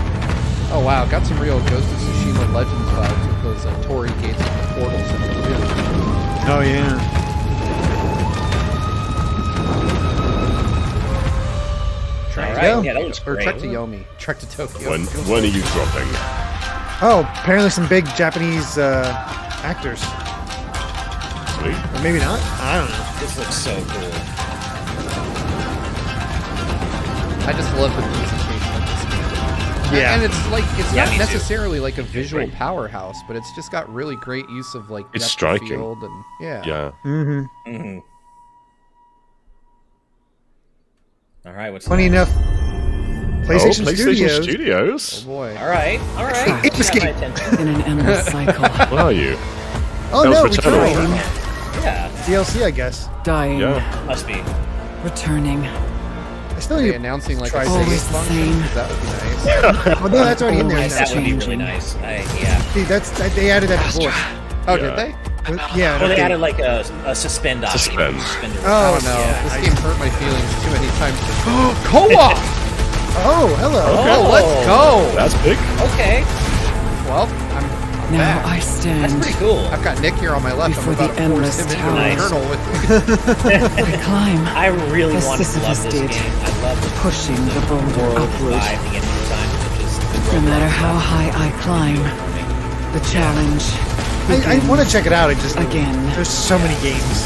Oh wow, got some real Ghost of Tsushima Legends vibes with those Torii gates and the portals. And really cool. Oh yeah. all go. right. Yeah, that looks Or great. Trek to Yomi. Trek to Tokyo. When are you dropping? Oh, apparently some big Japanese actors. Sweet. Or maybe not. I don't know. This looks so cool. I just love the presentation of this game. Yeah. And it's like it's Yeah, not me too. necessarily like a visual great. powerhouse, but it's just got really great use of like It's depth of striking. field and Yeah. Mm-hmm. Mm-hmm. All right, what's Funny next? enough, PlayStation, PlayStation Studios. oh boy. All right, all right. Ape Got my Escape. attention. In an endless cycle, Where are you? Oh That no, was Returnal. Returnal. Yeah, DLC, I guess. dying, Yeah. must be. returning. I still Are they need. announcing like Try a to save Always the function? same. 'Cause that would be nice. Oh no, that's already in there. Always Now. That would be really changing. nice. Yeah. See, they added that before. Oh, Yeah. did they? Yeah. Well, they okay. added like a suspend option. Suspend. Suspender. I Oh, don't know. Yeah. This game hurt my feelings too many times. Co-op! Oh, hello. Okay, let's go. That's big. Okay, Well, I'm Now back. I that's stand. pretty cool. I've got Nick here on my left. Before I'm about the to force endless him into towers. an Nice. eternal with me. I climb, I really The want to love Sisyphus this did, game. I love the pushing the boulder world upward. vibe, the end of time. No matter how high I climb, the challenge I want to check it out. I just again. There's so many games.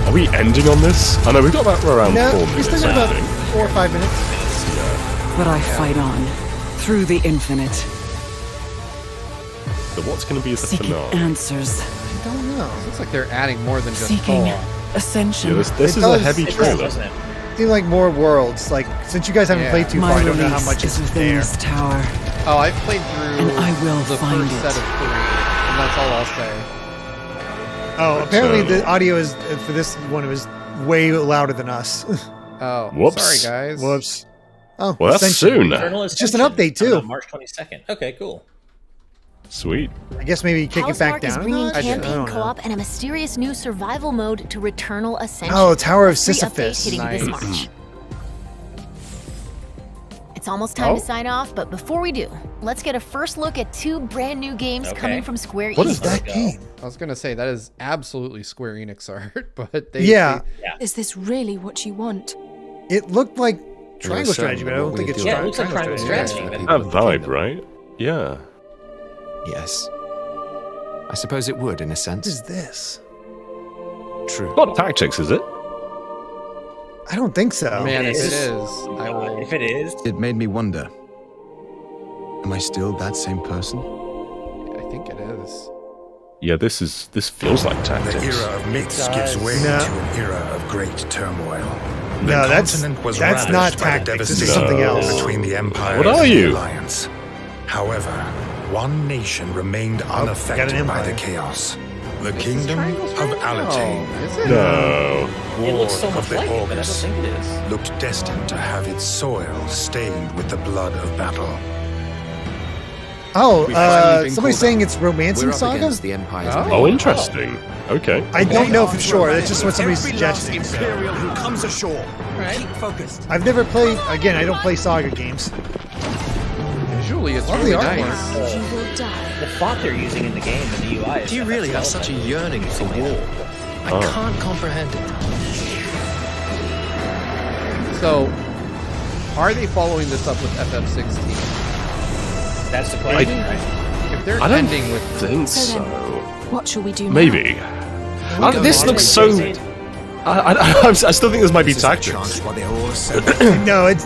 Are we ending on this? I know we've got about around No, 4 we minutes. still got I about think. 4 or 5 minutes. But I fight on through the infinite, So what's going to be the seeking finale? answers, I don't know. Looks like they're adding more than just seeking co-op. ascension. Yeah, this It is a does- heavy It does, trailer. doesn't it? Seem like more worlds. Like since you guys haven't Yeah. played too far, My I don't know how release much is is within there. this tower. Oh, I've played through And I will the find first it. set of 3, and that's all I'll say. Oh, apparently So- the audio is for this one was way louder than us. Oh, Whoops. sorry guys. Whoops. Oh, Well, that's Ascension. soon. Eternal It's just an Ascension update, too. on March 22nd. Okay, cool. Sweet. I guess maybe kick it back Housemarque is down. bringing I don't campaign know. co-op and a mysterious new survival mode to Returnal Ascension. Oh, Tower of Free update Sisyphus. hitting this Nice. March. It's almost time to sign off, but before we do, let's get a first look at 2 brand new games Okay. coming from Square Enix. What is that Let's go. game? I was gonna say that is absolutely Square Enix art, but they Yeah. Is this really what you want? It looked like Well, Triangle Strategy, but I don't what think we it's do. Yeah, it looks like Triangle Strategy. Strategy. That vibe, right? Yeah. Yes. I suppose it would, in a What sense. is this? True. Not tactics, is it? I don't think so. Man, if It it is. is, I will. If it is, It made me wonder. Am I still that same person? I think it is. Yeah, this feels like The tactics. era of myths gives way No. to an era of great turmoil. The No, that's continent was not ravaged by the tactics. This is devastation something else. between the empires What are and you? the alliance. However, one nation remained got an unaffected by the empire. chaos. The kingdom Triangle of Strategy? Alatain, Oh, is it? No. it looks so War much of the like it, but I don't August, think it is. looked destined to have its soil stained with the blood of battle. Oh, We've finally been somebody's called saying up. it's Romancing We're up Saga? against the Empire's Oh. main Oh, army. interesting. Okay. I don't know for sure. That's just what somebody's suggesting. so. Imperial who comes ashore. Right. Keep focused. I've never played. Again, I don't play Saga games. Visually, it's Lovely really artwork. nice. You will die. The font they're using in the game and the UI is Do you really have such a yearning for war? I Oh. can't comprehend it. So, are they following this up with FF16? That's the question, right? If they're I don't ending with think So so. then, what shall we do now? Maybe. This looks so. I still think this might be This is our tactics. chance while they're all assembled. No, if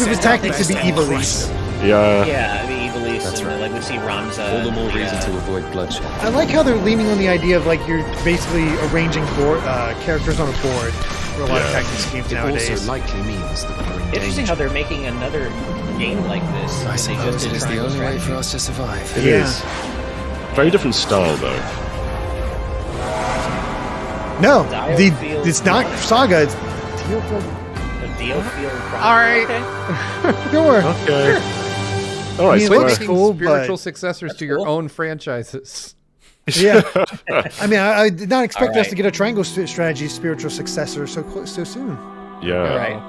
it was tactics, it'd be Evilise. Yeah. Yeah, the Evilise, That's and right. like we see Ramza. All the more and, reason to avoid bloodshed. I like how they're leaning on the idea of like you're basically arranging characters on a board for a lot of Yeah. tactics games It nowadays. also likely means that we're in Interesting danger. how they're making another game like this. I They just suppose did it is the Triangle only way Strategy. for us to survive. It Yeah. is. Very different style, though. No, Diofield- it's not Saga. It's The Diofield. All right. sure. Okay. All right, I mean, so it looks making cool, spiritual but- successors to your cool. own franchises. Yeah. I mean, I did not expect us Alright. to get a Triangle Strategy spiritual successor so soon. yeah. All right.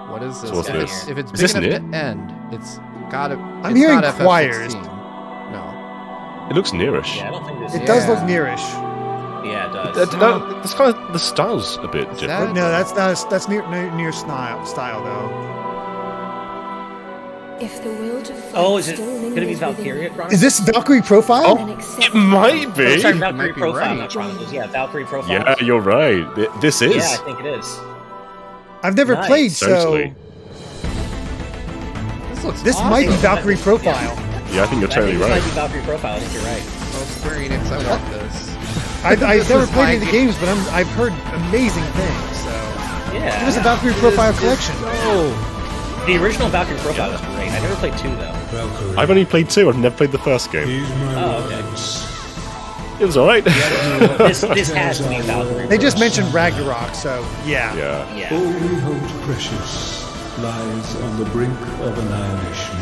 What is this? So what's if, this? if it's Is big this enough new? to end, it's gotta. I'm it's hearing not choirs. FF16. No. It looks nearish. Yeah, I don't think this. It does Yeah. look nearish. Yeah, it does. That's kind of the style's a bit Is different. No, that's near style though. If the will to fight Oh, is it still going to be lingers within Valkyria you, Chronicles? Is this Valkyrie profile? then accept It might Oh, be. sorry, You Valkyrie might be Profile, right. not Chronicles. Yeah, Valkyrie Profile. Yeah, you're right. This is. Yeah, I think it is. I've never Nice. played, so Totally. This looks this awesome. might be Valkyrie profile. Yeah, I think you're I think totally this might right. be Valkyrie Profile. I think you're right. Oh, Square Enix, I want this. I've This never is played my any of the game. games, but I've heard amazing things. So Yeah. give us a Valkyrie profile collection. The original Valkyrie Profile was great. I never played 2 though. I've only played 2. I've never played the first game. Oh, okay. It was alright. This has to be Valkyrie. They just Profile. mentioned Ragnarok, so yeah. Yeah. Yeah. All we hold precious lies on the brink of annihilation.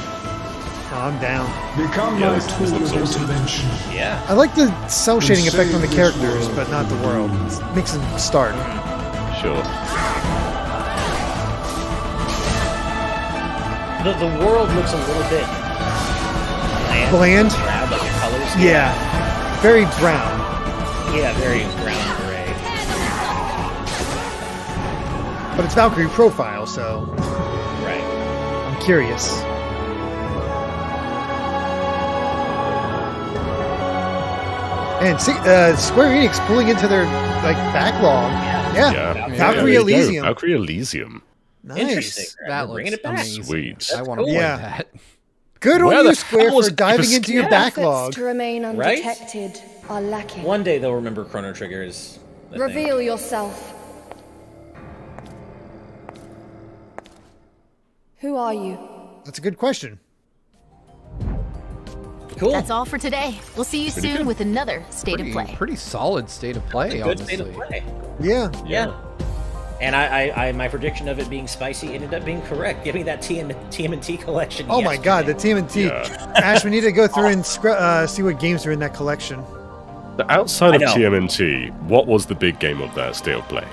I'm down. Become Yeah, my this tool looks of awesome. intervention. Yeah. I like the cell shading effect on the characters, but not the world. It makes them stark. Sure. The world looks a little bit Bland? drab, like the colors. Yeah. Very brown. Yeah, very brown gray. But it's Valkyrie profile, so Right. I'm curious. And see, Square Enix pulling into their backlog. Yeah. Yeah. Valkyrie There you go. Elysium. Valkyrie Elysium. Nice. Interesting. That We're bringing looks it back. amazing. Sweet. I want to cool. play Yeah. that. Good Where on the you, Square, hell is for diving Ape into your Escape? backlog. to remain Right? undetected are lacking. One day they'll remember Chrono Trigger's. Reveal yourself. Who are you? That's a good question. Cool. That's all for today. We'll see you soon with another State of Play. Pretty solid state of play, Good honestly. state of play. Yeah. Yeah. And I my prediction of it being spicy ended up being correct. Give me that TMNT collection. Oh my god, the TMNT. Yeah. Ash, we need to go through and see what games are in that collection. Outside of TMNT, what was the big game of that State of Play?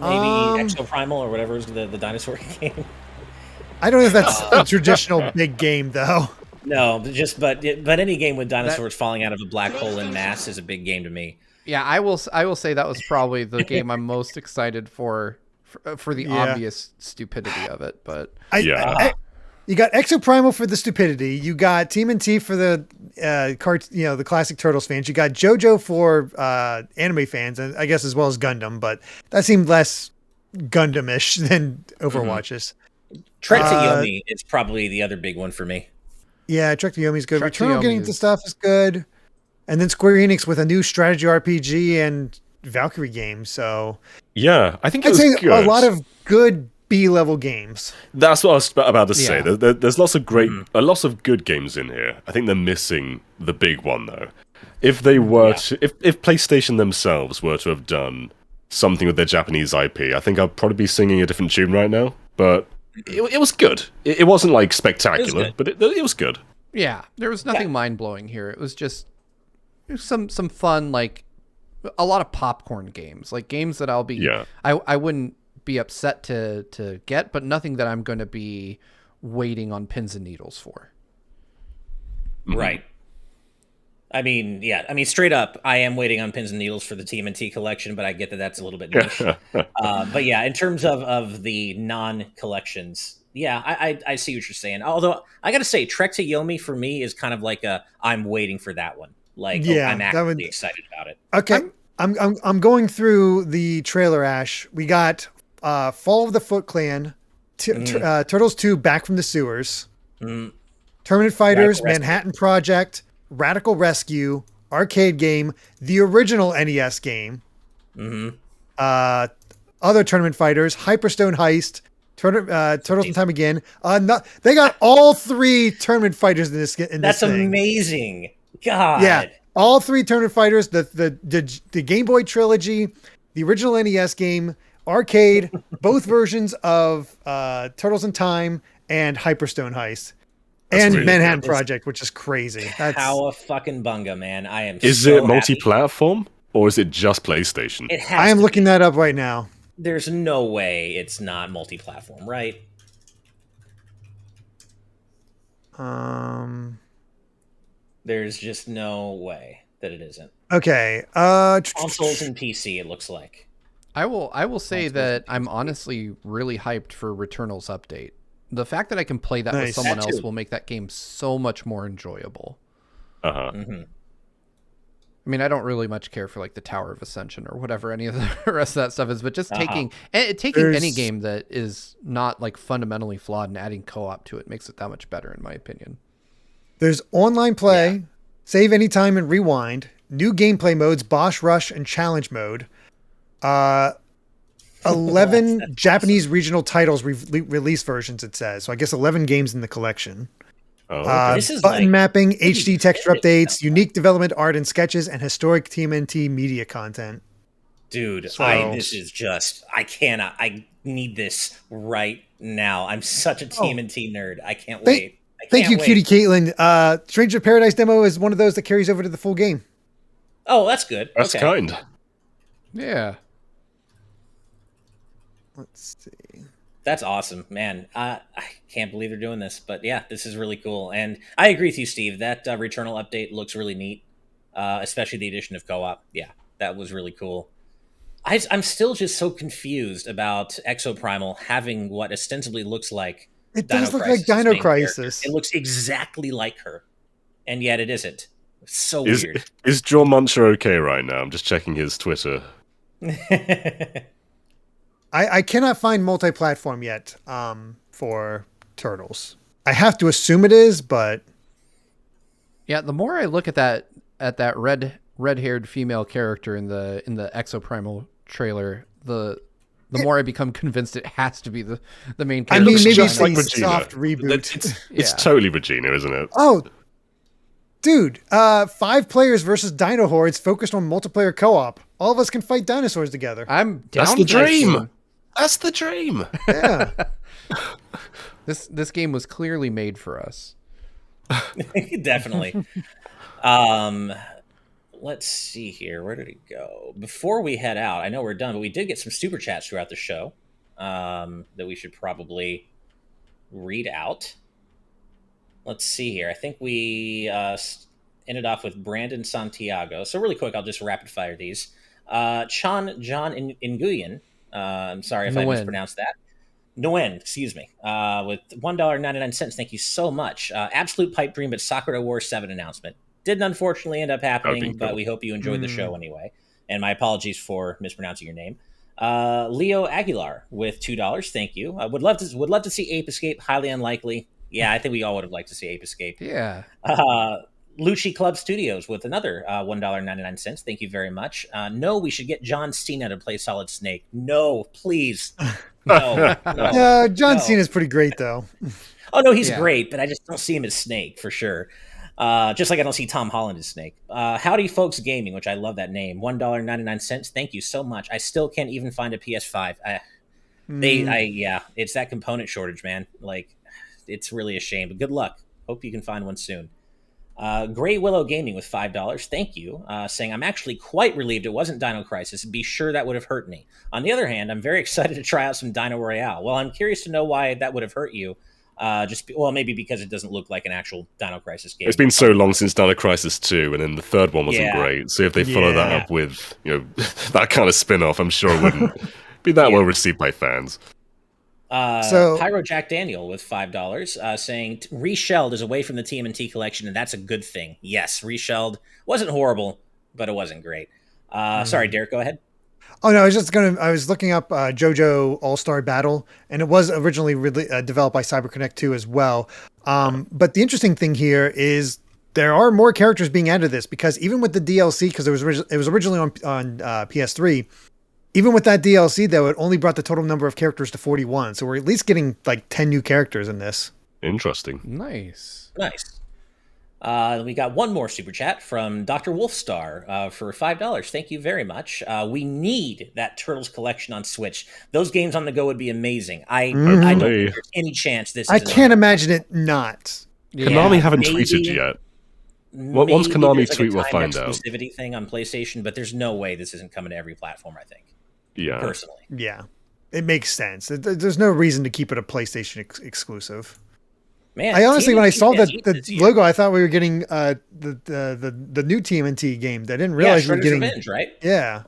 Maybe Exoprimal or whatever is the dinosaur game. I don't know if that's a traditional big game though. No, but any game with dinosaurs falling out of a black hole in mass is a big game to me. Yeah, I will say that was probably the game I'm most excited for the obvious stupidity of it. But you got Exoprimal for the stupidity. You got TMNT for the the classic Turtles fans. You got Jojo for anime fans, and I guess as well as Gundam. But that seemed less Gundam-ish than Overwatch's. Trek to Yomi is probably the other big one for me. Yeah, Trek to Yomi is good. Returnal getting into stuff is good. And then Square Enix with a new strategy RPG and Valkyrie game. So yeah, I think I'd say good. A lot of good B-level games. That's what I was about to say. There's lots of great, lots of good games in here. I think they're missing the big one though. If they were if PlayStation themselves were to have done something with their Japanese IP, I think I'd probably be singing a different tune right now. But it was good. It wasn't like spectacular, but it was good. Yeah, there was nothing mind-blowing here. It was just some fun, like a lot of popcorn games, like games that I'll be I wouldn't be upset to get, but nothing that I'm going to be waiting on pins and needles for. Right. I mean, straight up, I am waiting on pins and needles for the TMNT collection, but I get that that's a little bit niche. But yeah, in terms of the non-collections, I see what you're saying. Although I got to say, Trek to Yomi for me is kind of like I'm waiting for that one. Like, I'm actually excited about it. Okay, I'm going through the trailer, Ash. We got Fall of the Foot Clan, Turtles 2 Back from the Sewers, Tournament Fighters, Manhattan Project, Radical Rescue, arcade game, the original NES game, other Tournament Fighters, Hyperstone Heist, Turtles in Time Again. They got all 3 Tournament Fighters in this. That's amazing. God. Yeah, all 3 Tournament Fighters, the Game Boy trilogy, the original NES game, arcade, both versions of Turtles in Time and Hyperstone Heist. That's and Manhattan Project, which is crazy. That's Cowabunga, man. I am Is it multi-platform or is it just PlayStation? I am looking that up right now. There's no way it's not multi-platform, right? There's just no way that it isn't. Okay. Consoles and PC, it looks like. I will say that I'm honestly really hyped for Returnal's update. The fact that I can play that with someone else will make that game so much more enjoyable. I mean, I don't really much care for like the Tower of Ascension or whatever any of the rest of that stuff is, but just taking any game that is not like fundamentally flawed and adding co-op to it makes it that much better, in my opinion. There's online play, save anytime and rewind, new gameplay modes, boss rush and challenge mode. 11 Japanese regional titles release versions, it says. So I guess 11 games in the collection. This is button mapping, HD texture updates, unique development art and sketches, and historic TMNT media content. Dude, this is just, I need this right now. I'm such a TMNT nerd. I can't wait. Thank you, Cutie Caitlin. Stranger of Paradise demo is one of those that carries over to the full game. Oh, that's good. That's kind. Yeah. Let's see. That's awesome, man. I can't believe they're doing this, but yeah, this is really cool. And I agree with you, Steve. That Returnal update looks really neat, especially the addition of co-op. Yeah, that was really cool. I'm still just so confused about Exoprimal having what ostensibly looks like it does look like Dino Crisis. It looks exactly like her, and yet it isn't. It's so weird. Is Jaw Muncher okay right now? I'm just checking his Twitter. I cannot find multi-platform yet for Turtles. I have to assume it is, but yeah. The more I look at that red-haired female character in the Exoprimal trailer, the more I become convinced it has to be the main character. I mean, maybe just it's like a Regina. soft reboot. It's totally Regina, isn't it? Oh, dude, 5 players versus Dino Hordes focused on multiplayer co-op. All of us can fight dinosaurs together. I'm down. That's the dream. That's the dream. Yeah. This game was clearly made for us. Definitely. Let's see here. Where did it go? Before we head out, I know we're done, but we did get some super chats throughout the show that we should probably read out. Let's see here. I think we ended off with Brandon Santiago. So really quick, I'll just rapid fire these. John Nguyen. I'm sorry if I mispronounced that. Nguyen, excuse me. With $1.99. Thank you so much. Absolute pipe dream, but Sakura Wars 7 announcement. Didn't unfortunately end up happening, but we hope you enjoyed the show anyway. And my apologies for mispronouncing your name. Leo Aguilar with $2. Thank you. I would love to see Ape Escape. Highly unlikely. Yeah, I think we all would have liked to see Ape Escape. Yeah. Lucci Club Studios with another $1.99. Thank you very much. No, we should get John Cena to play Solid Snake. No, please. No. John Cena's pretty great, though. Oh, no, he's great, but I just don't see him as Snake for sure. Just like I don't see Tom Holland as Snake. Howdy Folks Gaming, which I love that name. $1.99. Thank you so much. I still can't even find a PS5. It's that component shortage, man. Like, it's really a shame, but good luck. Hope you can find one soon. Gray Willow Gaming with $5. Thank you. Saying, I'm actually quite relieved it wasn't Dino Crisis. Be sure that would have hurt me. On the other hand, I'm very excited to try out some Dino Royale. Well, I'm curious to know why that would have hurt you. Maybe because it doesn't look like an actual Dino Crisis game. It's been so long since Dino Crisis 2, and then the third one wasn't great. So if they follow that up with that kind of spin-off, I'm sure it wouldn't be that well received by fans. Pyro Jack Daniel with $5 saying Reshelled is away from the TMNT collection, and that's a good thing. Yes, Reshelled wasn't horrible, but it wasn't great. Sorry, Derek, go ahead. Oh no, I was looking up Jojo All-Star Battle, and it was originally developed by CyberConnect 2 as well. But the interesting thing here is there are more characters being added to this, because even with the DLC, because it was originally on PS3, even with that DLC though, it only brought the total number of characters to 41. So we're at least getting like 10 new characters in this. Interesting. Nice. We got one more super chat from Dr. Wolfstar for $5. Thank you very much. We need that Turtles collection on Switch. Those games on the go would be amazing. I don't think there's any chance this. I can't imagine it not. Konami haven't tweeted yet. Once Konami tweet, we'll find out. Exclusivity thing on PlayStation, but there's no way this isn't coming to every platform. I think. Yeah. Personally. Yeah, it makes sense. There's no reason to keep it a PlayStation exclusive. Man, I honestly, when I saw the logo, year. I thought we were getting the new TMNT game. I didn't realize we were getting Revenge, right? Yeah,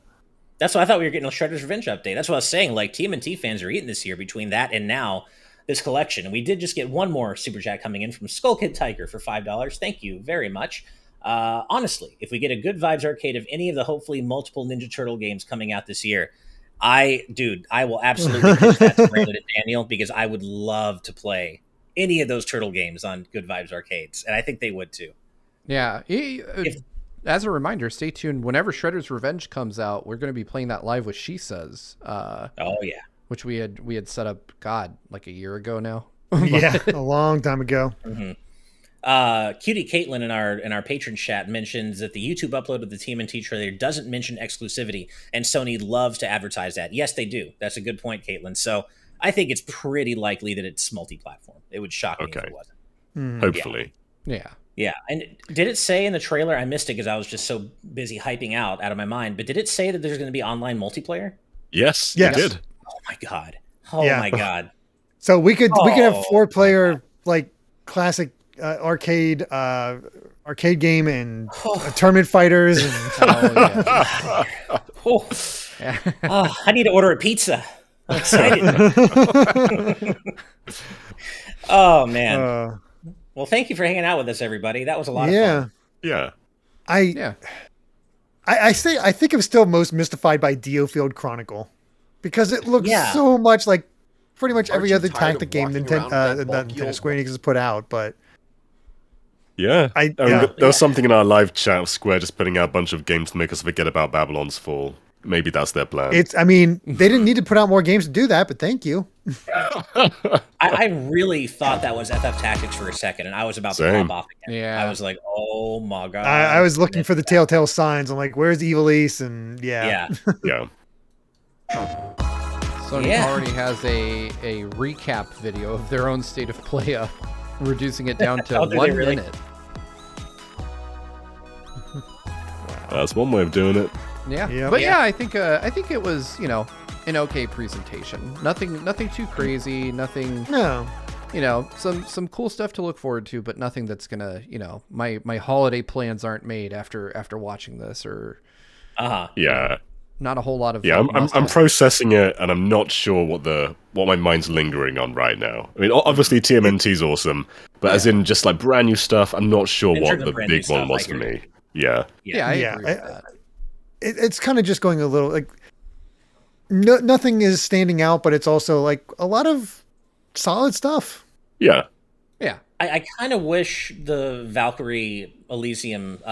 that's what I thought we were getting a Shredder's Revenge update. That's what I was saying. Like TMNT fans are eating this year between that and now this collection. And we did just get one more super chat coming in from Skull Kid Tiger for $5. Thank you very much. Honestly, if we get a Good Vibes arcade of any of the hopefully multiple Ninja Turtle games coming out this year, I will absolutely pitch that to Brandon and Daniel, because I would love to play any of those Turtle games on Good Vibes arcades, and I think they would too. Yeah. As a reminder, stay tuned. Whenever Shredder's Revenge comes out, we're going to be playing that live with She Says. Which we had set up, like a year ago now. Yeah, a long time ago. Mm-hmm. Cutie Caitlin in our patron chat mentions that the YouTube upload of the TMNT trailer doesn't mention exclusivity, and Sony loves to advertise that. Yes, they do. That's a good point, Caitlin. So I think it's pretty likely that it's multi-platform. It would shock me if it wasn't. Hopefully. Yeah. Yeah. And did it say in the trailer? I missed it because I was just so busy hyping out of my mind. But did it say that there's going to be online multiplayer? Yes, it did. Oh my god. My god. So we could have 4-player like classic arcade game and tournament fighters. And I need to order a pizza. I'm excited. Oh man. Well, thank you for hanging out with us, everybody. That was a lot of fun. Yeah. I think I'm still most mystified by Diofield Chronicle, because it looks so much like pretty much every other tactic game Nintendo Square Enix has put out, but yeah. There was something in our live chat of Square just putting out a bunch of games to make us forget about Babylon's Fall. maybe that's their plan. I mean, they didn't need to put out more games to do that, but thank you. I really thought that was FF Tactics for a second, and I was about to pop off again. Yeah. I was like, oh my god. I was looking for the telltale signs. I'm like, where's Evil East? And yeah. Sony already has a recap video of their own state of play up, reducing it down to 1 minute. That's one way of doing it. Yeah. But I think it was, an okay presentation. Nothing too crazy, nothing some cool stuff to look forward to, but nothing that's gonna, my holiday plans aren't made after watching this or not a whole lot of I'm processing it, and I'm not sure what my mind's lingering on right now. I mean, obviously TMNT's awesome, but as in just like brand new stuff, I'm not sure what the big one was for me. I agree with that. It's kind of just going a little like nothing is standing out, but it's also like a lot of solid stuff. I kind of wish the Valkyrie Elysium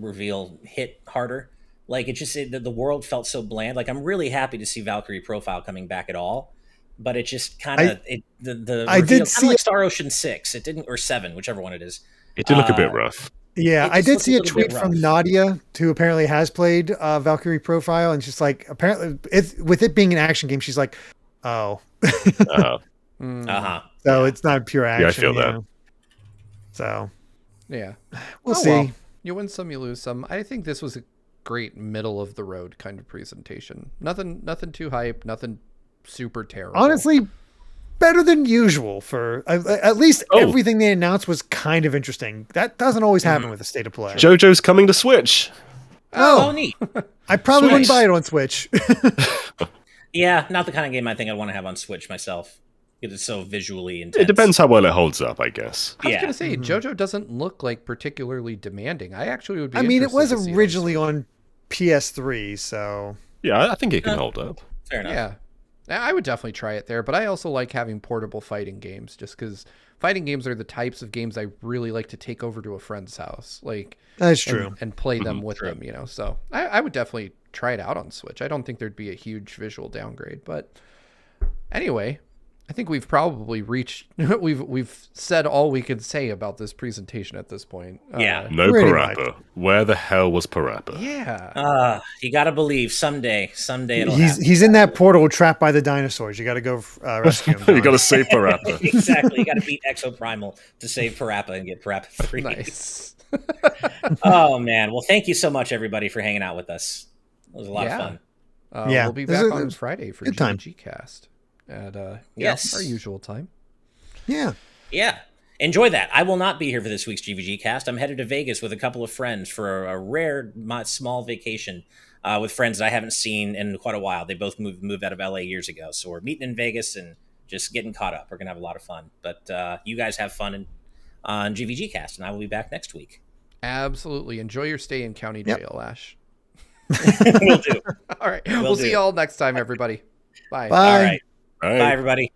reveal hit harder. Like, it just the world felt so bland. Like, I'm really happy to see Valkyrie Profile coming back at all, but it just kind of the I reveal, did see like Star Ocean 6. It didn't, or 7, whichever one it is. It did look a bit rough. Yeah, I did see a tweet from Nadia, who apparently has played Valkyrie Profile, and she's like, apparently, with it being an action game, she's like, oh. So it's not pure action. Yeah, I feel that. So. Yeah. We'll see. Well, you win some, you lose some. I think this was a great middle of the road kind of presentation. Nothing too hype, nothing super terrible. Honestly, better than usual for at least everything they announced was kind of interesting. That doesn't always happen with a state of play. Jojo's coming to Switch. Oh neat. I probably wouldn't buy it on Switch. Yeah, not the kind of game I think I'd want to have on Switch myself. Because it's so visually intense. It depends how well it holds up, I guess. I was going to say, Jojo doesn't look like particularly demanding. I actually would be it was originally on PS3, so... Yeah, I think it can hold up. Fair enough. Yeah. I would definitely try it there, but I also like having portable fighting games, just because fighting games are the types of games I really like to take over to a friend's house. That's true. And play them with them, So I would definitely try it out on Switch. I don't think there'd be a huge visual downgrade, but anyway... I think we've probably reached. We've said all we could say about this presentation at this point. No Parappa. Where the hell was Parappa? Yeah. You got to believe someday it'll happen. He's in that portal trapped by the dinosaurs. You got to go rescue him. You got to save Parappa. Exactly. You got to beat Exoprimal to save Parappa and get Parappa 3. Nice. Oh man. Well, thank you so much, everybody, for hanging out with us. It was a lot of fun. We'll be back on Friday for GVG Cast. At our usual time. Yeah. Enjoy that. I will not be here for this week's GVG Cast. I'm headed to Vegas with a couple of friends for a rare, small vacation with friends that I haven't seen in quite a while. They both moved out of LA years ago, so we're meeting in Vegas and just getting caught up. We're gonna have a lot of fun. But you guys have fun on GVG Cast, and I will be back next week. Absolutely. Enjoy your stay in county jail, Ash. Will do. All right. We'll see you all next time, everybody. Bye. All right. Bye, everybody.